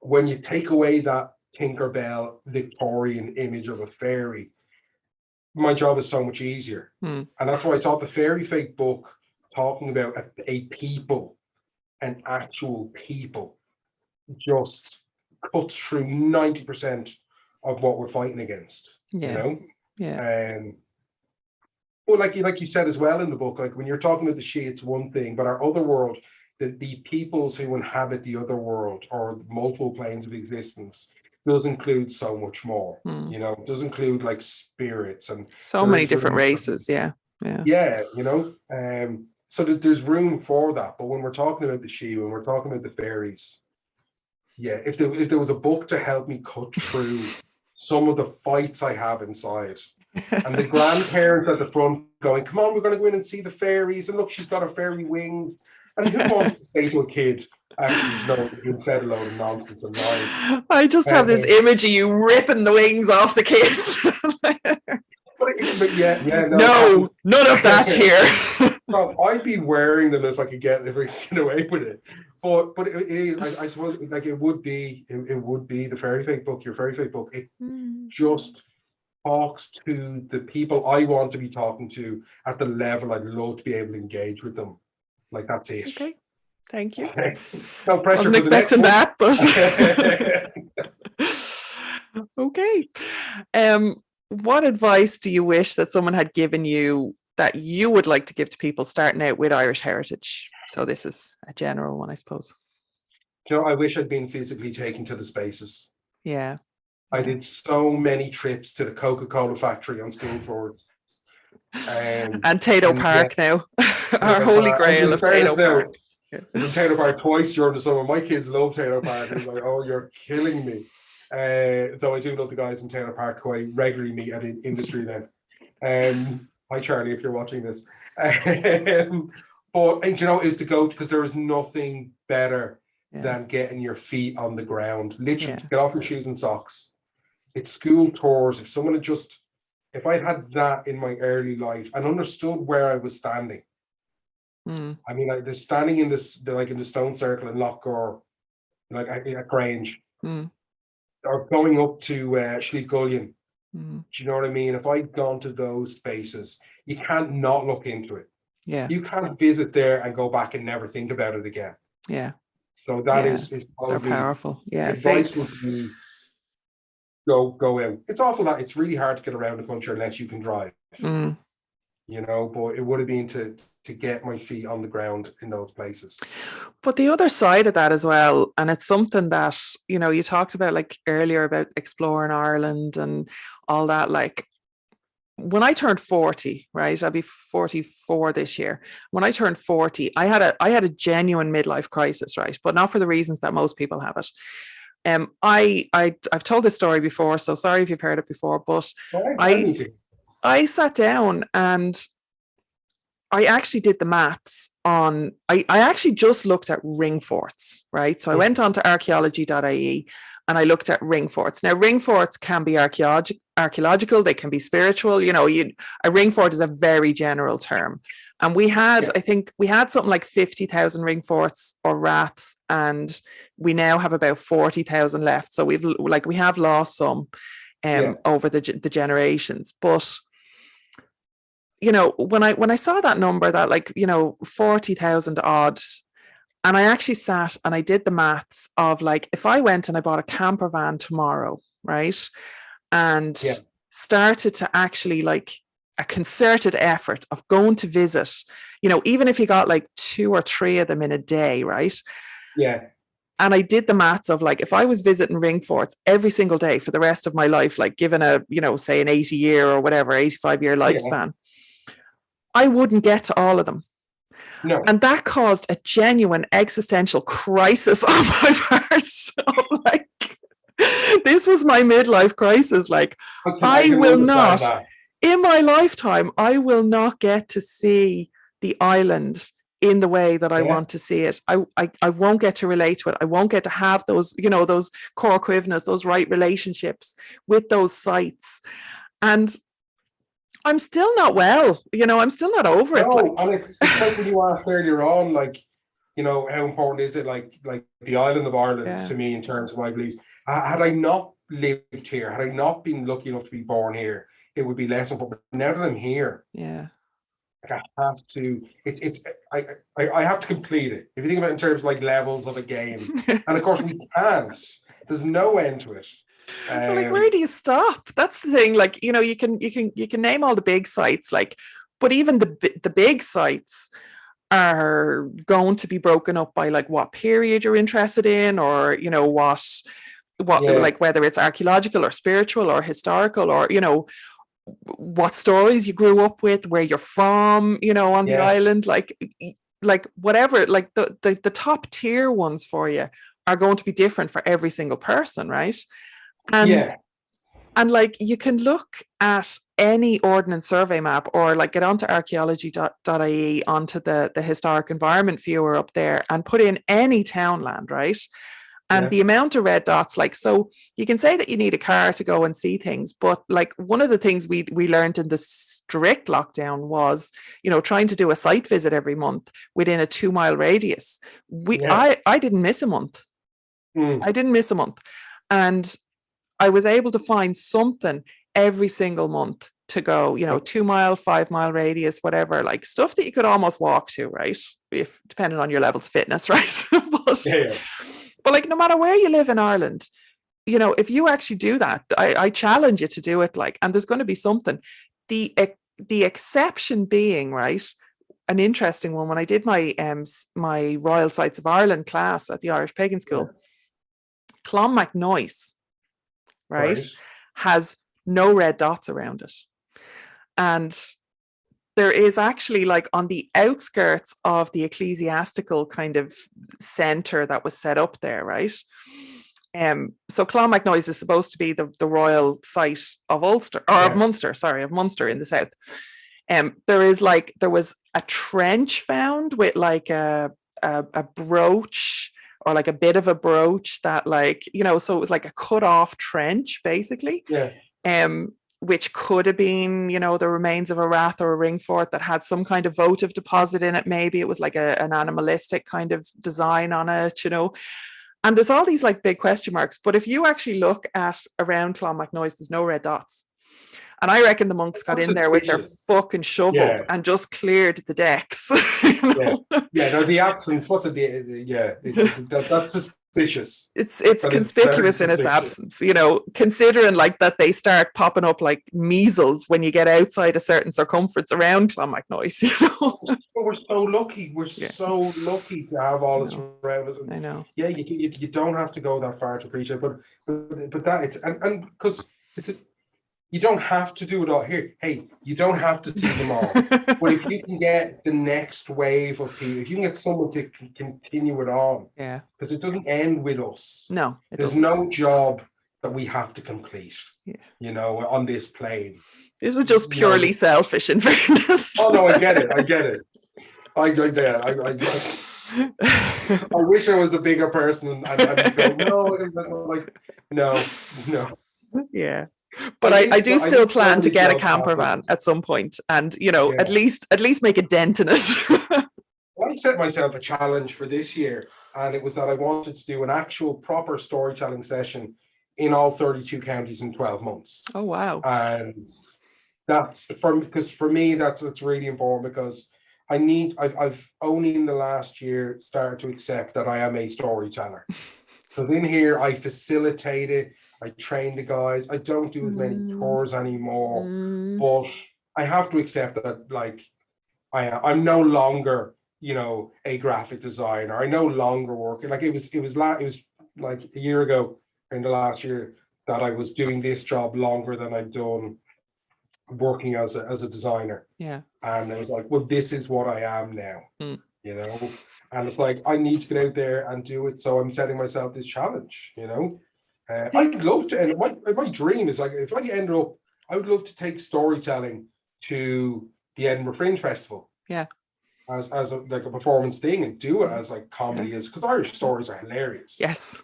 when you take away that Tinkerbell Victorian image of a fairy, my job is so much easier. And that's why I thought the fairy fake book, talking about a people, an actual people, just cuts through 90% of what we're fighting against. You know? Well, like you said as well in the book, like when you're talking about the she, it's one thing, but our other world, the peoples who inhabit the other world or multiple planes of existence, does include so much more. You know, it does include like spirits and so many different races. You know, so that there's room for that. But when we're talking about the she, when we're talking about the fairies, if there was a book to help me cut through some of the fights I have inside. And the grandparents at the front going, come on, we're going to go in and see the fairies. And look, she's got her fairy wings. And who wants to say to a kid, actually, no, you've said a load of nonsense and lies. I just have this image of you ripping the wings off the kids. But But yeah, no, none of that here. So I'd be wearing them if I could get away with it. But it is, I suppose, like it would be the fairy fake book, your fairy fake book. It just talks to the people I want to be talking to at the level I'd love to be able to engage with them. Like that's it. Okay, thank you. No pressure. Wasn't expecting that, but okay. What advice do you wish that someone had given you that you would like to give to people starting out with Irish heritage? So this is a general one, I suppose. You know, I wish I'd been physically taken to the spaces. Yeah. I did so many trips to the Coca-Cola factory on school floors. And Tato Park now. Our holy grail of Tato Park. I was in Tato Park twice during the summer. My kids love Tato Park. It's like, oh, you're killing me. Though I do love the guys in Taylor Park who I regularly meet at industry then. Hi Charlie, if you're watching this. But and, you know, is to go, because there is nothing better than getting your feet on the ground. Literally, get off your shoes and socks. It's school tours. If I'd had that in my early life and understood where I was standing. I mean, like, they're standing in in the stone circle in Lochgore, like at Grange. Or going up to Schlief Gullion. Do you know what I mean? If I'd gone to those spaces, you can't not look into it. Yeah. You can't visit there and go back and never think about it again. Yeah. So that is probably, they're powerful. Yeah. Advice would be go out. It's awful that it's really hard to get around the country unless you can drive. You know, but it would have been to get my feet on the ground in those places. But the other side of that as well, and it's something that, you know, you talked about like earlier about exploring Ireland and all that. Like when I turned 40, right, I'll be 44 this year. When I turned 40, I had a genuine midlife crisis, right, but not for the reasons that most people have it. I've told this story before, so sorry if you've heard it before, but I sat down and I actually did the maths on, I actually just looked at ring forts, right? So I went on to archaeology.ie and I looked at ring forts. Now, ring forts can be archaeological, they can be spiritual. You know, a ring fort is a very general term. And we had, I think we had something like 50,000 ring forts or raths, and we now have about 40,000 left. So we have lost some over the generations. But you know, when I saw that number, that like, you know, 40,000 odd, and I actually sat and I did the maths of like, if I went and I bought a camper van tomorrow, right, and started to actually like a concerted effort of going to visit, you know, even if you got like 2 or 3 of them in a day, right? Yeah. And I did the maths of like, if I was visiting ring forts every single day for the rest of my life, like given a, you know, say an 80-year or whatever, 85-year lifespan, I wouldn't get to all of them. No. And that caused a genuine existential crisis on my part. So like, this was my midlife crisis. Like, I will not, in my lifetime, I will not get to see the island in the way that I want to see it. I won't get to relate to it. I won't get to have those, you know, those core cuivnas, those right relationships with those sites. And I'm still not well, you know, I'm still not over it. Like, and it's like when you asked earlier on, like, you know, how important is it, like the island of Ireland to me in terms of my beliefs. Had I not lived here, had I not been lucky enough to be born here, it would be less important. But now that I'm here, I have to. I have to complete it. If you think about it in terms of like levels of a game, and of course we can't. There's no end to it. Like, where do you stop? That's the thing. Like, you know, you can name all the big sites, like, but even the big sites are going to be broken up by like what period you're interested in, or you know what like whether it's archaeological or spiritual or historical, or you know what stories you grew up with, where you're from, you know, on the island, like whatever, like the top tier ones for you are going to be different for every single person, right? And like you can look at any ordnance survey map, or like get onto archaeology.ie, onto the historic environment viewer up there, and put in any townland, right? And the amount of red dots, like, so you can say that you need a car to go and see things, but like one of the things we learned in the strict lockdown was, you know, trying to do a site visit every month within a 2-mile radius. I didn't miss a month. I didn't miss a month. And I was able to find something every single month to go, you know, 2-mile, 5-mile radius, whatever, like stuff that you could almost walk to, right? If depending on your levels of fitness, right? But like, no matter where you live in Ireland, you know, if you actually do that, I challenge you to do it, like, and there's going to be something. The exception being, right, an interesting one, when I did my my Royal Sites of Ireland class at the Irish Pagan School, Clonmacnoise, right, has no red dots around it. And there is actually, like, on the outskirts of the ecclesiastical kind of centre that was set up there, right? So Clonmacnoise is supposed to be the royal site of Ulster, or of Munster, of Munster in the south. There was a trench found with like a brooch, or like a bit of a brooch that, like, you know, so it was like a cut off trench basically. Which could have been, you know, the remains of a rath or a ring fort that had some kind of votive deposit in it. Maybe it was like an animalistic kind of design on it, you know. And there's all these like big question marks. But if you actually look at around Clonmacnoise, there's no red dots. And I reckon the monks got in there with their fucking shovels and just cleared the decks. You know? No, the absence, what's it? That's suspicious. It's conspicuous in its absence, you know, considering like that they start popping up like measles when you get outside a certain circumference around Clonmacnoise, you know. But we're so lucky. We're so lucky to have all this around us. I know. Yeah, you don't have to go that far to preach it, but that it's and because it's you don't have to do it all here. Hey, you don't have to see them all. But if you can get the next wave of people, if you can get someone to continue it on, because it doesn't end with us. No, there's no job that we have to complete. You know, on this plane. This was just purely selfish, in fairness. Oh no, I get it. I wish I was a bigger person and go, no. Yeah. But I do still plan to get a camper van at some point, and, you know, at least make a dent in it. I set myself a challenge for this year, and it was that I wanted to do an actual proper storytelling session in all 32 counties in 12 months. Oh wow. And that's because for me that's really important, because I've only in the last year started to accept that I am a storyteller. Because in here I facilitate it, I train the guys, I don't do as many tours anymore, but I have to accept that, like, I'm no longer, you know, a graphic designer. I no longer work, like it was like a year ago, in the last year, that I was doing this job longer than I'd done working as a designer. Yeah. And I was like, well, this is what I am now. You know, and it's like, I need to get out there and do it. So I'm setting myself this challenge, you know. I'd love to, and my dream is, like, if I ended up, I would love to take storytelling to the Edinburgh Fringe Festival. Yeah. As a performance thing, and do it as like comedy, is because Irish stories are hilarious. Yes.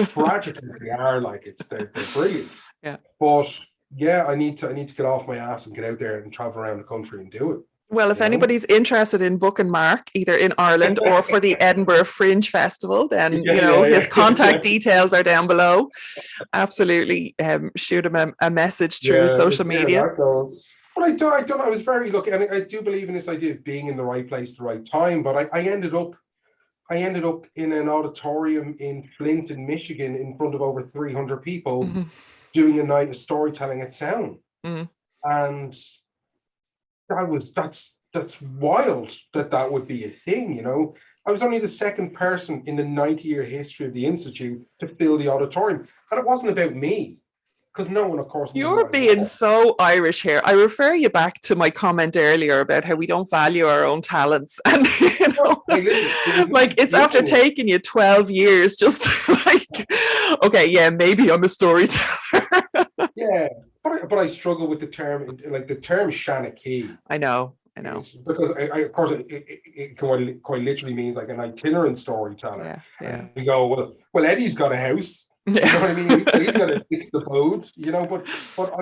Tragically they are, like, they're brilliant. Yeah. But yeah, I need to get off my ass and get out there and travel around the country and do it. Well, if anybody's interested in booking Mark, either in Ireland or for the Edinburgh Fringe Festival, then his contact details are down below. Absolutely, shoot him a message through social media. But I don't know. I was very lucky, and I do believe in this idea of being in the right place at the right time. But I ended up in an auditorium in Flint, in Michigan, in front of over 300 people, doing a night of storytelling at Sound, and that's wild that would be a thing, you know. I was only the second person in the 90-year history of the Institute to fill the auditorium, and it wasn't about me, because no one, of course. You're being so Irish here. I refer you back to my comment earlier about how we don't value our own talents, and you know, like, it's after taking you 12 years just to, like, okay, yeah, maybe I'm a storyteller. Yeah. But I struggle with the term, like the term Seanchaí. I know. you know. Because of course it quite literally means like an itinerant storyteller. And we go, well, Eddie's got a house. You know what I mean? He's got a fixed abode, you know, but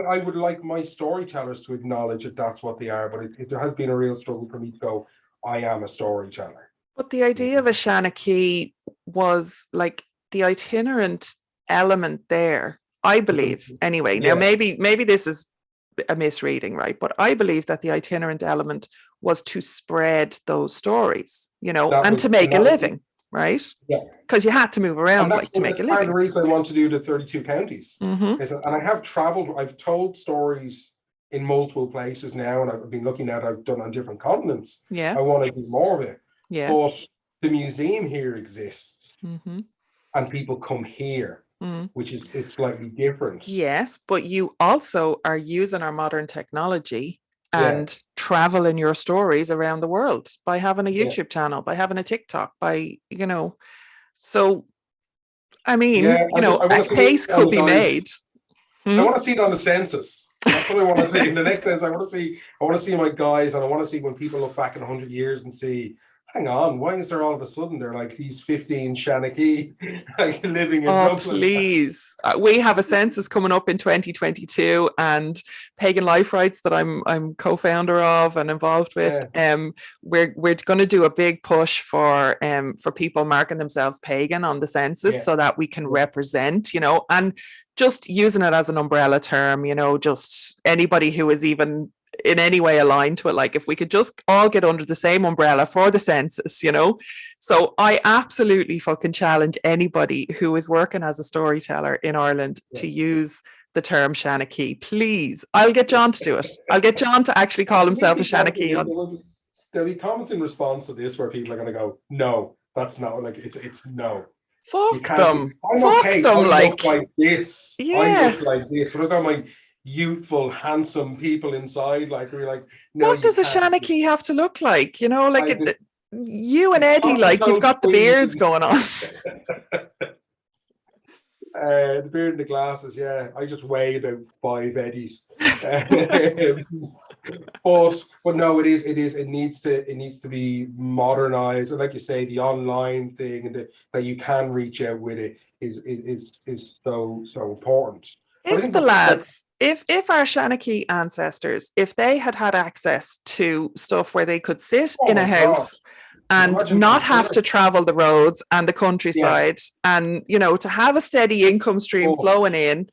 I would like my storytellers to acknowledge that that's what they are. But it has been a real struggle for me to go, I am a storyteller. But the idea of a Seanchaí was like the itinerant element there, I believe, anyway. Now, maybe this is a misreading, right? But I believe that the itinerant element was to spread those stories, you know, to make a living, right? Yeah. Because you had to move around like to make a living. Part of the reason I want to do the 32 counties. And I have traveled, I've told stories in multiple places now, and I've been looking at, I've done on different continents. Yeah. I want to do more of it. Yeah. But the museum here exists, and people come here. Which is slightly different. Yes, but you also are using our modern technology and traveling your stories around the world by having a YouTube channel, by having a TikTok, by, you know, so, I mean, you know, a case could be made. I want to see it on the census. That's what I want to see. In the next census, I want to see my guys, and I want to see when people look back in 100 years and see, hang on, why is there all of a sudden there like these 15 Seanchaí like living in Dublin? Please. We have a census coming up in 2022, and Pagan Life Rights that I'm co-founder of and involved with. We're going to do a big push for people marking themselves pagan on the census so that we can represent, you know, and just using it as an umbrella term, you know, just anybody who is even in any way aligned to it, like if we could just all get under the same umbrella for the census, you know. So I absolutely fucking challenge anybody who is working as a storyteller in Ireland to use the term Seanchaí. Please, I'll get John to do it. I'll get John to actually call himself a Seanchaí. There'll be comments in response to this where people are going to go, no, that's not, like it's no. Fuck them. Fuck them. I look like this. I look like this. Look at my youthful, handsome people inside. Like we're like, no. What does a Seanchaí have to look like? You know, like you and Eddie, like you've got the beards going on. The beard and the glasses, I just weigh about 5 Eddies. But no, it needs to be modernized, and like you say, the online thing and that you can reach out with it is so important. If the lads, if our Seanchaí ancestors, if they had access to stuff where they could sit in a house and not have to travel the roads and the countryside, and, you know, to have a steady income stream flowing in,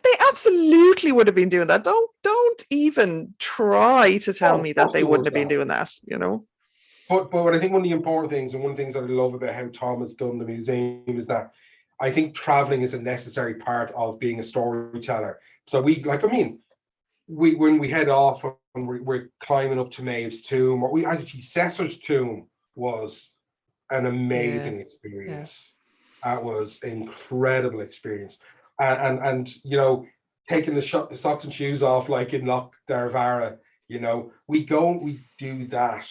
they absolutely would have been doing that. Don't even try to tell me that they wouldn't have been doing that, you know. But I think one of the important things, and one of the things that I love about how Tom has done the museum, is that I think traveling is a necessary part of being a storyteller. So when we head off and we're climbing up to Maeve's tomb, or Cesar's tomb was an amazing experience. That was an incredible experience. And you know, taking the socks and shoes off like in Loch Darvara, you know, we do that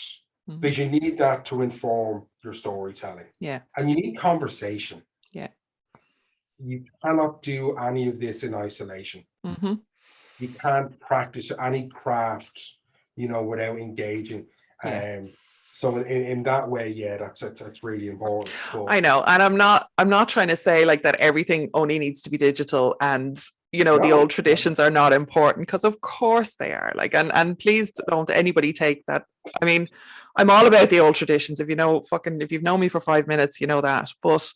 because you need that to inform your storytelling. Yeah. And you need conversation. Yeah. You cannot do any of this in isolation. You can't practice any craft, you know, without engaging. So in that way, that's really important. But I know, and I'm not trying to say like that everything only needs to be digital, and you know, the old traditions are not important, because of course they are. Like, and please don't anybody take that. I mean, I'm all about the old traditions. If you've known me for 5 minutes, you know that. But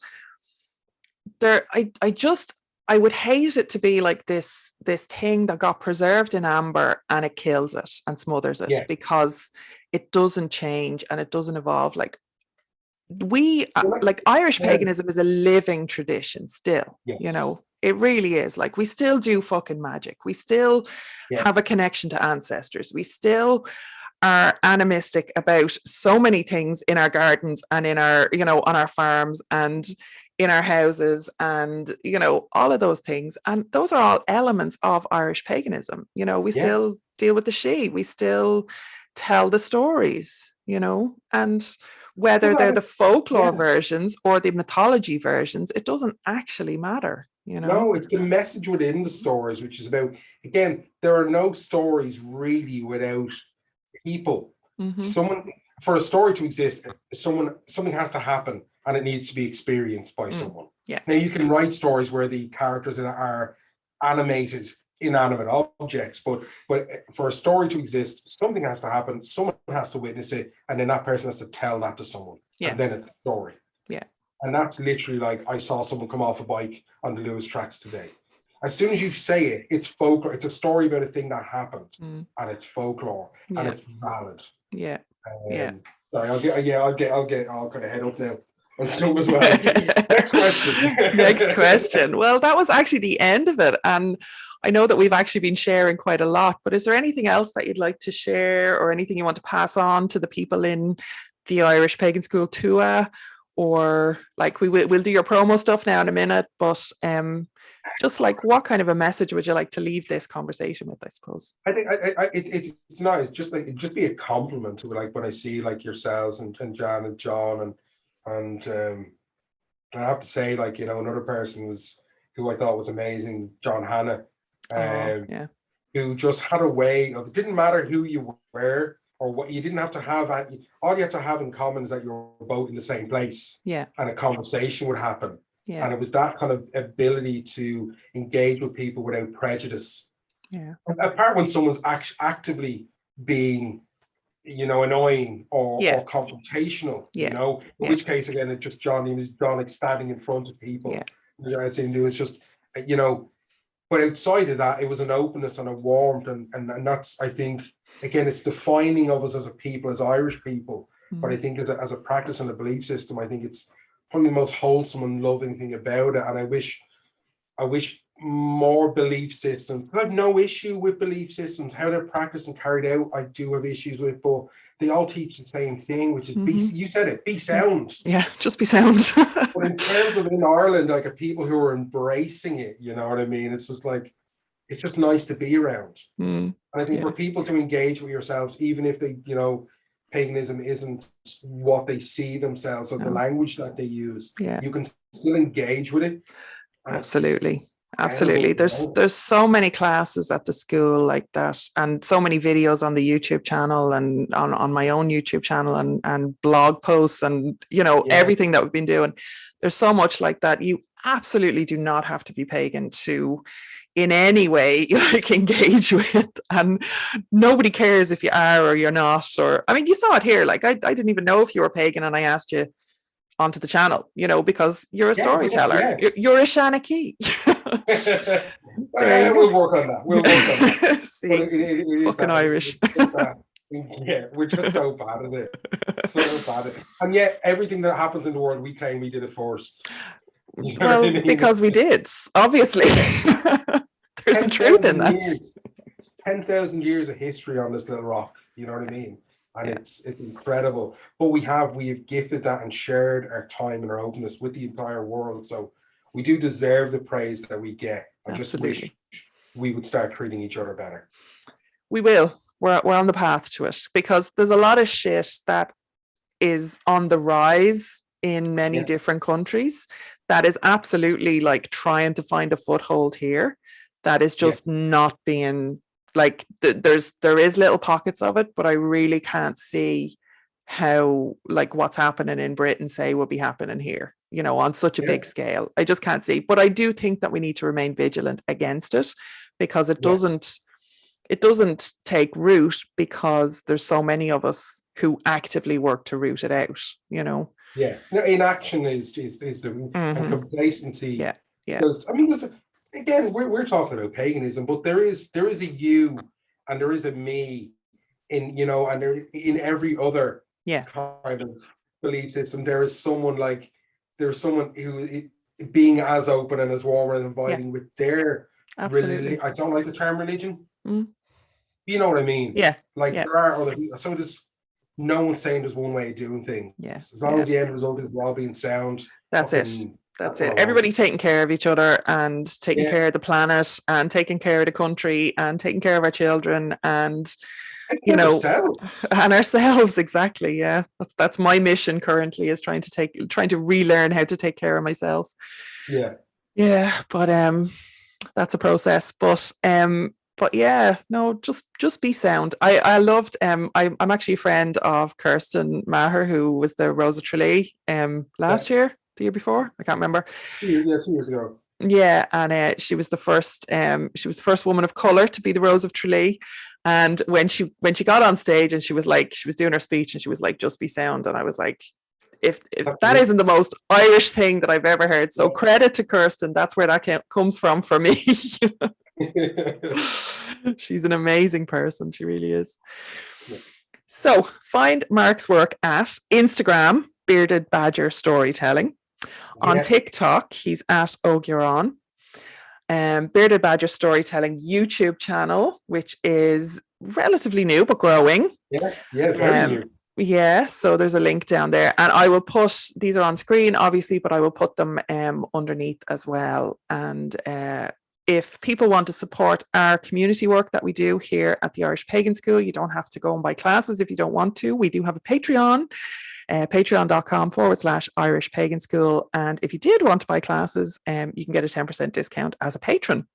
I would hate it to be like this thing that got preserved in amber and it kills it and smothers it because it doesn't change and it doesn't evolve. Like Irish paganism is a living tradition still, you know, it really is. Like, we still do fucking magic. We still have a connection to ancestors. We still are animistic about so many things in our gardens and in our, you know, on our farms and in our houses, and, you know, all of those things. And those are all elements of Irish paganism. You know, we still deal with the she, we still tell the stories, you know, and whether they're the folklore versions or the mythology versions, it doesn't actually matter, you know. No, it's the message within the stories, which is about, again, there are no stories really without people. Mhm. Someone, for a story to exist, something has to happen, and it needs to be experienced by someone. Yeah. Now you can write stories where the characters in it are animated, inanimate objects, but for a story to exist, something has to happen. Someone has to witness it, and then that person has to tell that to someone, and then it's a story. Yeah. And that's literally like, I saw someone come off a bike on the Lewis tracks today. As soon as you say it, it's folklore. It's a story about a thing that happened, and it's folklore, and it's valid. Yeah. Sorry, I'll kind of head up now. As well. Next question. Next question. Well, that was actually the end of it, and I know that we've actually been sharing quite a lot. But is there anything else that you'd like to share, or anything you want to pass on to the people in the Irish Pagan School Tua, or like we'll do your promo stuff now in a minute, but just like, what kind of a message would you like to leave this conversation with, I suppose? I think it's nice, just be a compliment to, like, when I see like yourselves and Jan and John and I have to say, like, you know, another person was who I thought was amazing, John Hanna, who just had a way of, it didn't matter who you were or what, you didn't have to have, all you had to have in common is that you're both in the same place, and a conversation would happen. And it was that kind of ability to engage with people without prejudice. Apart when someone's actively being, you know, annoying or confrontational, you know, in which case, again, it's just John like standing in front of people. You know, it's just, you know, but outside of that, it was an openness and a warmth, and that's, I think, again, it's defining of us as a people, as Irish people. But I think as a practice and a belief system, I think it's probably the most wholesome and loving thing about it. And I wish more belief systems. I have no issue with belief systems, how they're practiced and carried out. I do have issues with, but they all teach the same thing, which is be, you said it, be sound. Yeah, just be sound. But in terms of in Ireland, like, a people who are embracing it, you know what I mean? It's just like, it's just nice to be around. And I think for people to engage with yourselves, even if they, you know, paganism isn't what they see themselves or the language that they use, you can still engage with it. Absolutely. There's so many classes at the school like that, and so many videos on the YouTube channel and on my own YouTube channel and blog posts and, you know, everything that we've been doing. There's so much like that. You absolutely do not have to be pagan to in any way like engage with, and nobody cares if you are or you're not. Or, I mean, you saw it here, like I didn't even know if you were pagan, and I asked you onto the channel, you know, because you're a storyteller. You're a Seanchaí. We'll work on that. See, it fucking Irish. We're just so bad at it. So bad at it. And yet everything that happens in the world, we claim we did it first. You know well, I mean? Because we did, obviously. There's some truth in that. 10,000 years of history on this little rock, you know what I mean? And it's incredible. But we have gifted that and shared our time and our openness with the entire world. So we do deserve the praise that we get. I just wish we would start treating each other better. We will. We're on the path to it, because there's a lot of shit that is on the rise in many different countries that is absolutely like trying to find a foothold here, that is just not being like, there is little pockets of it, but I really can't see how, like, what's happening in Britain, say, will be happening here, you know, on such a big scale. I just can't see. But I do think that we need to remain vigilant against it, because it doesn't take root, because there's so many of us who actively work to root it out, you know. Inaction is the and complacency. Because, I mean, again, we're talking about paganism, but there is a you and there is a me in, you know, and there in every other kind of belief system. There's someone who being as open and as warm and inviting with their religion. I don't like the term religion. You know what I mean? Like there are other people. So there's no one's saying there's one way of doing things. As long as the end result is well being sound. That's it. Everybody taking care of each other and taking care of the planet and taking care of the country and taking care of our children and, you know, ourselves. Exactly. Yeah. That's my mission currently, is trying to relearn how to take care of myself. But that's a process. But but yeah, no, just be sound. I loved I'm actually a friend of Kirsten Maher, who was the Rose of Tralee last year, the year before, I can't remember. 2 years ago. Yeah, and she was the first woman of color to be the Rose of Tralee. And when she got on stage and she was doing her speech and she was like, just be sound, and I was like, if that isn't the most Irish thing that I've ever heard, so credit to Kirsten, that's where that comes from for me. She's an amazing person, she really is. So find Mark's work at Instagram, Bearded Badger Storytelling. On TikTok, he's at Oghuron. Bearded Badger Storytelling YouTube channel, which is relatively new but growing. Yeah, very new. Yeah, so there's a link down there, and I will put these are on screen, obviously, but I will put them underneath as well. And if people want to support our community work that we do here at the Irish Pagan School, you don't have to go and buy classes if you don't want to. We do have a Patreon. Patreon.com/Irish Pagan School. And if you did want to buy classes, you can get a 10% discount as a patron.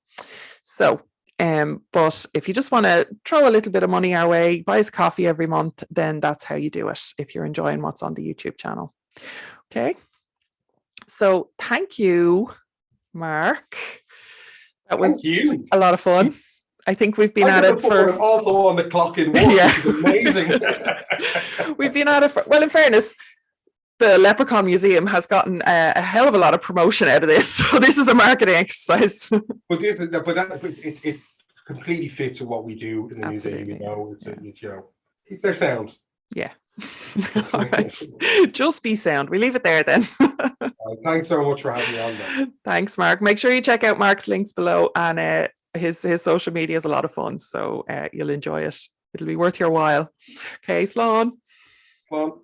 So, but if you just want to throw a little bit of money our way, buy us coffee every month, then that's how you do it if you're enjoying what's on the YouTube channel. Okay. So thank you, Mark. That was a lot of fun. I think we've been at it for also on the clock in work, which is amazing. We've been at it for, well, in fairness, the Leprechaun Museum has gotten a hell of a lot of promotion out of this. So this is a marketing exercise. But it completely fits with what we do in the museum. You know, it's they're sound. Yeah. All right. Just be sound. We leave it there then. Thanks so much for having me on there. Thanks, Mark. Make sure you check out Mark's links below, and his social media is a lot of fun, so you'll enjoy it. It'll be worth your while. Okay, Sloan. Well.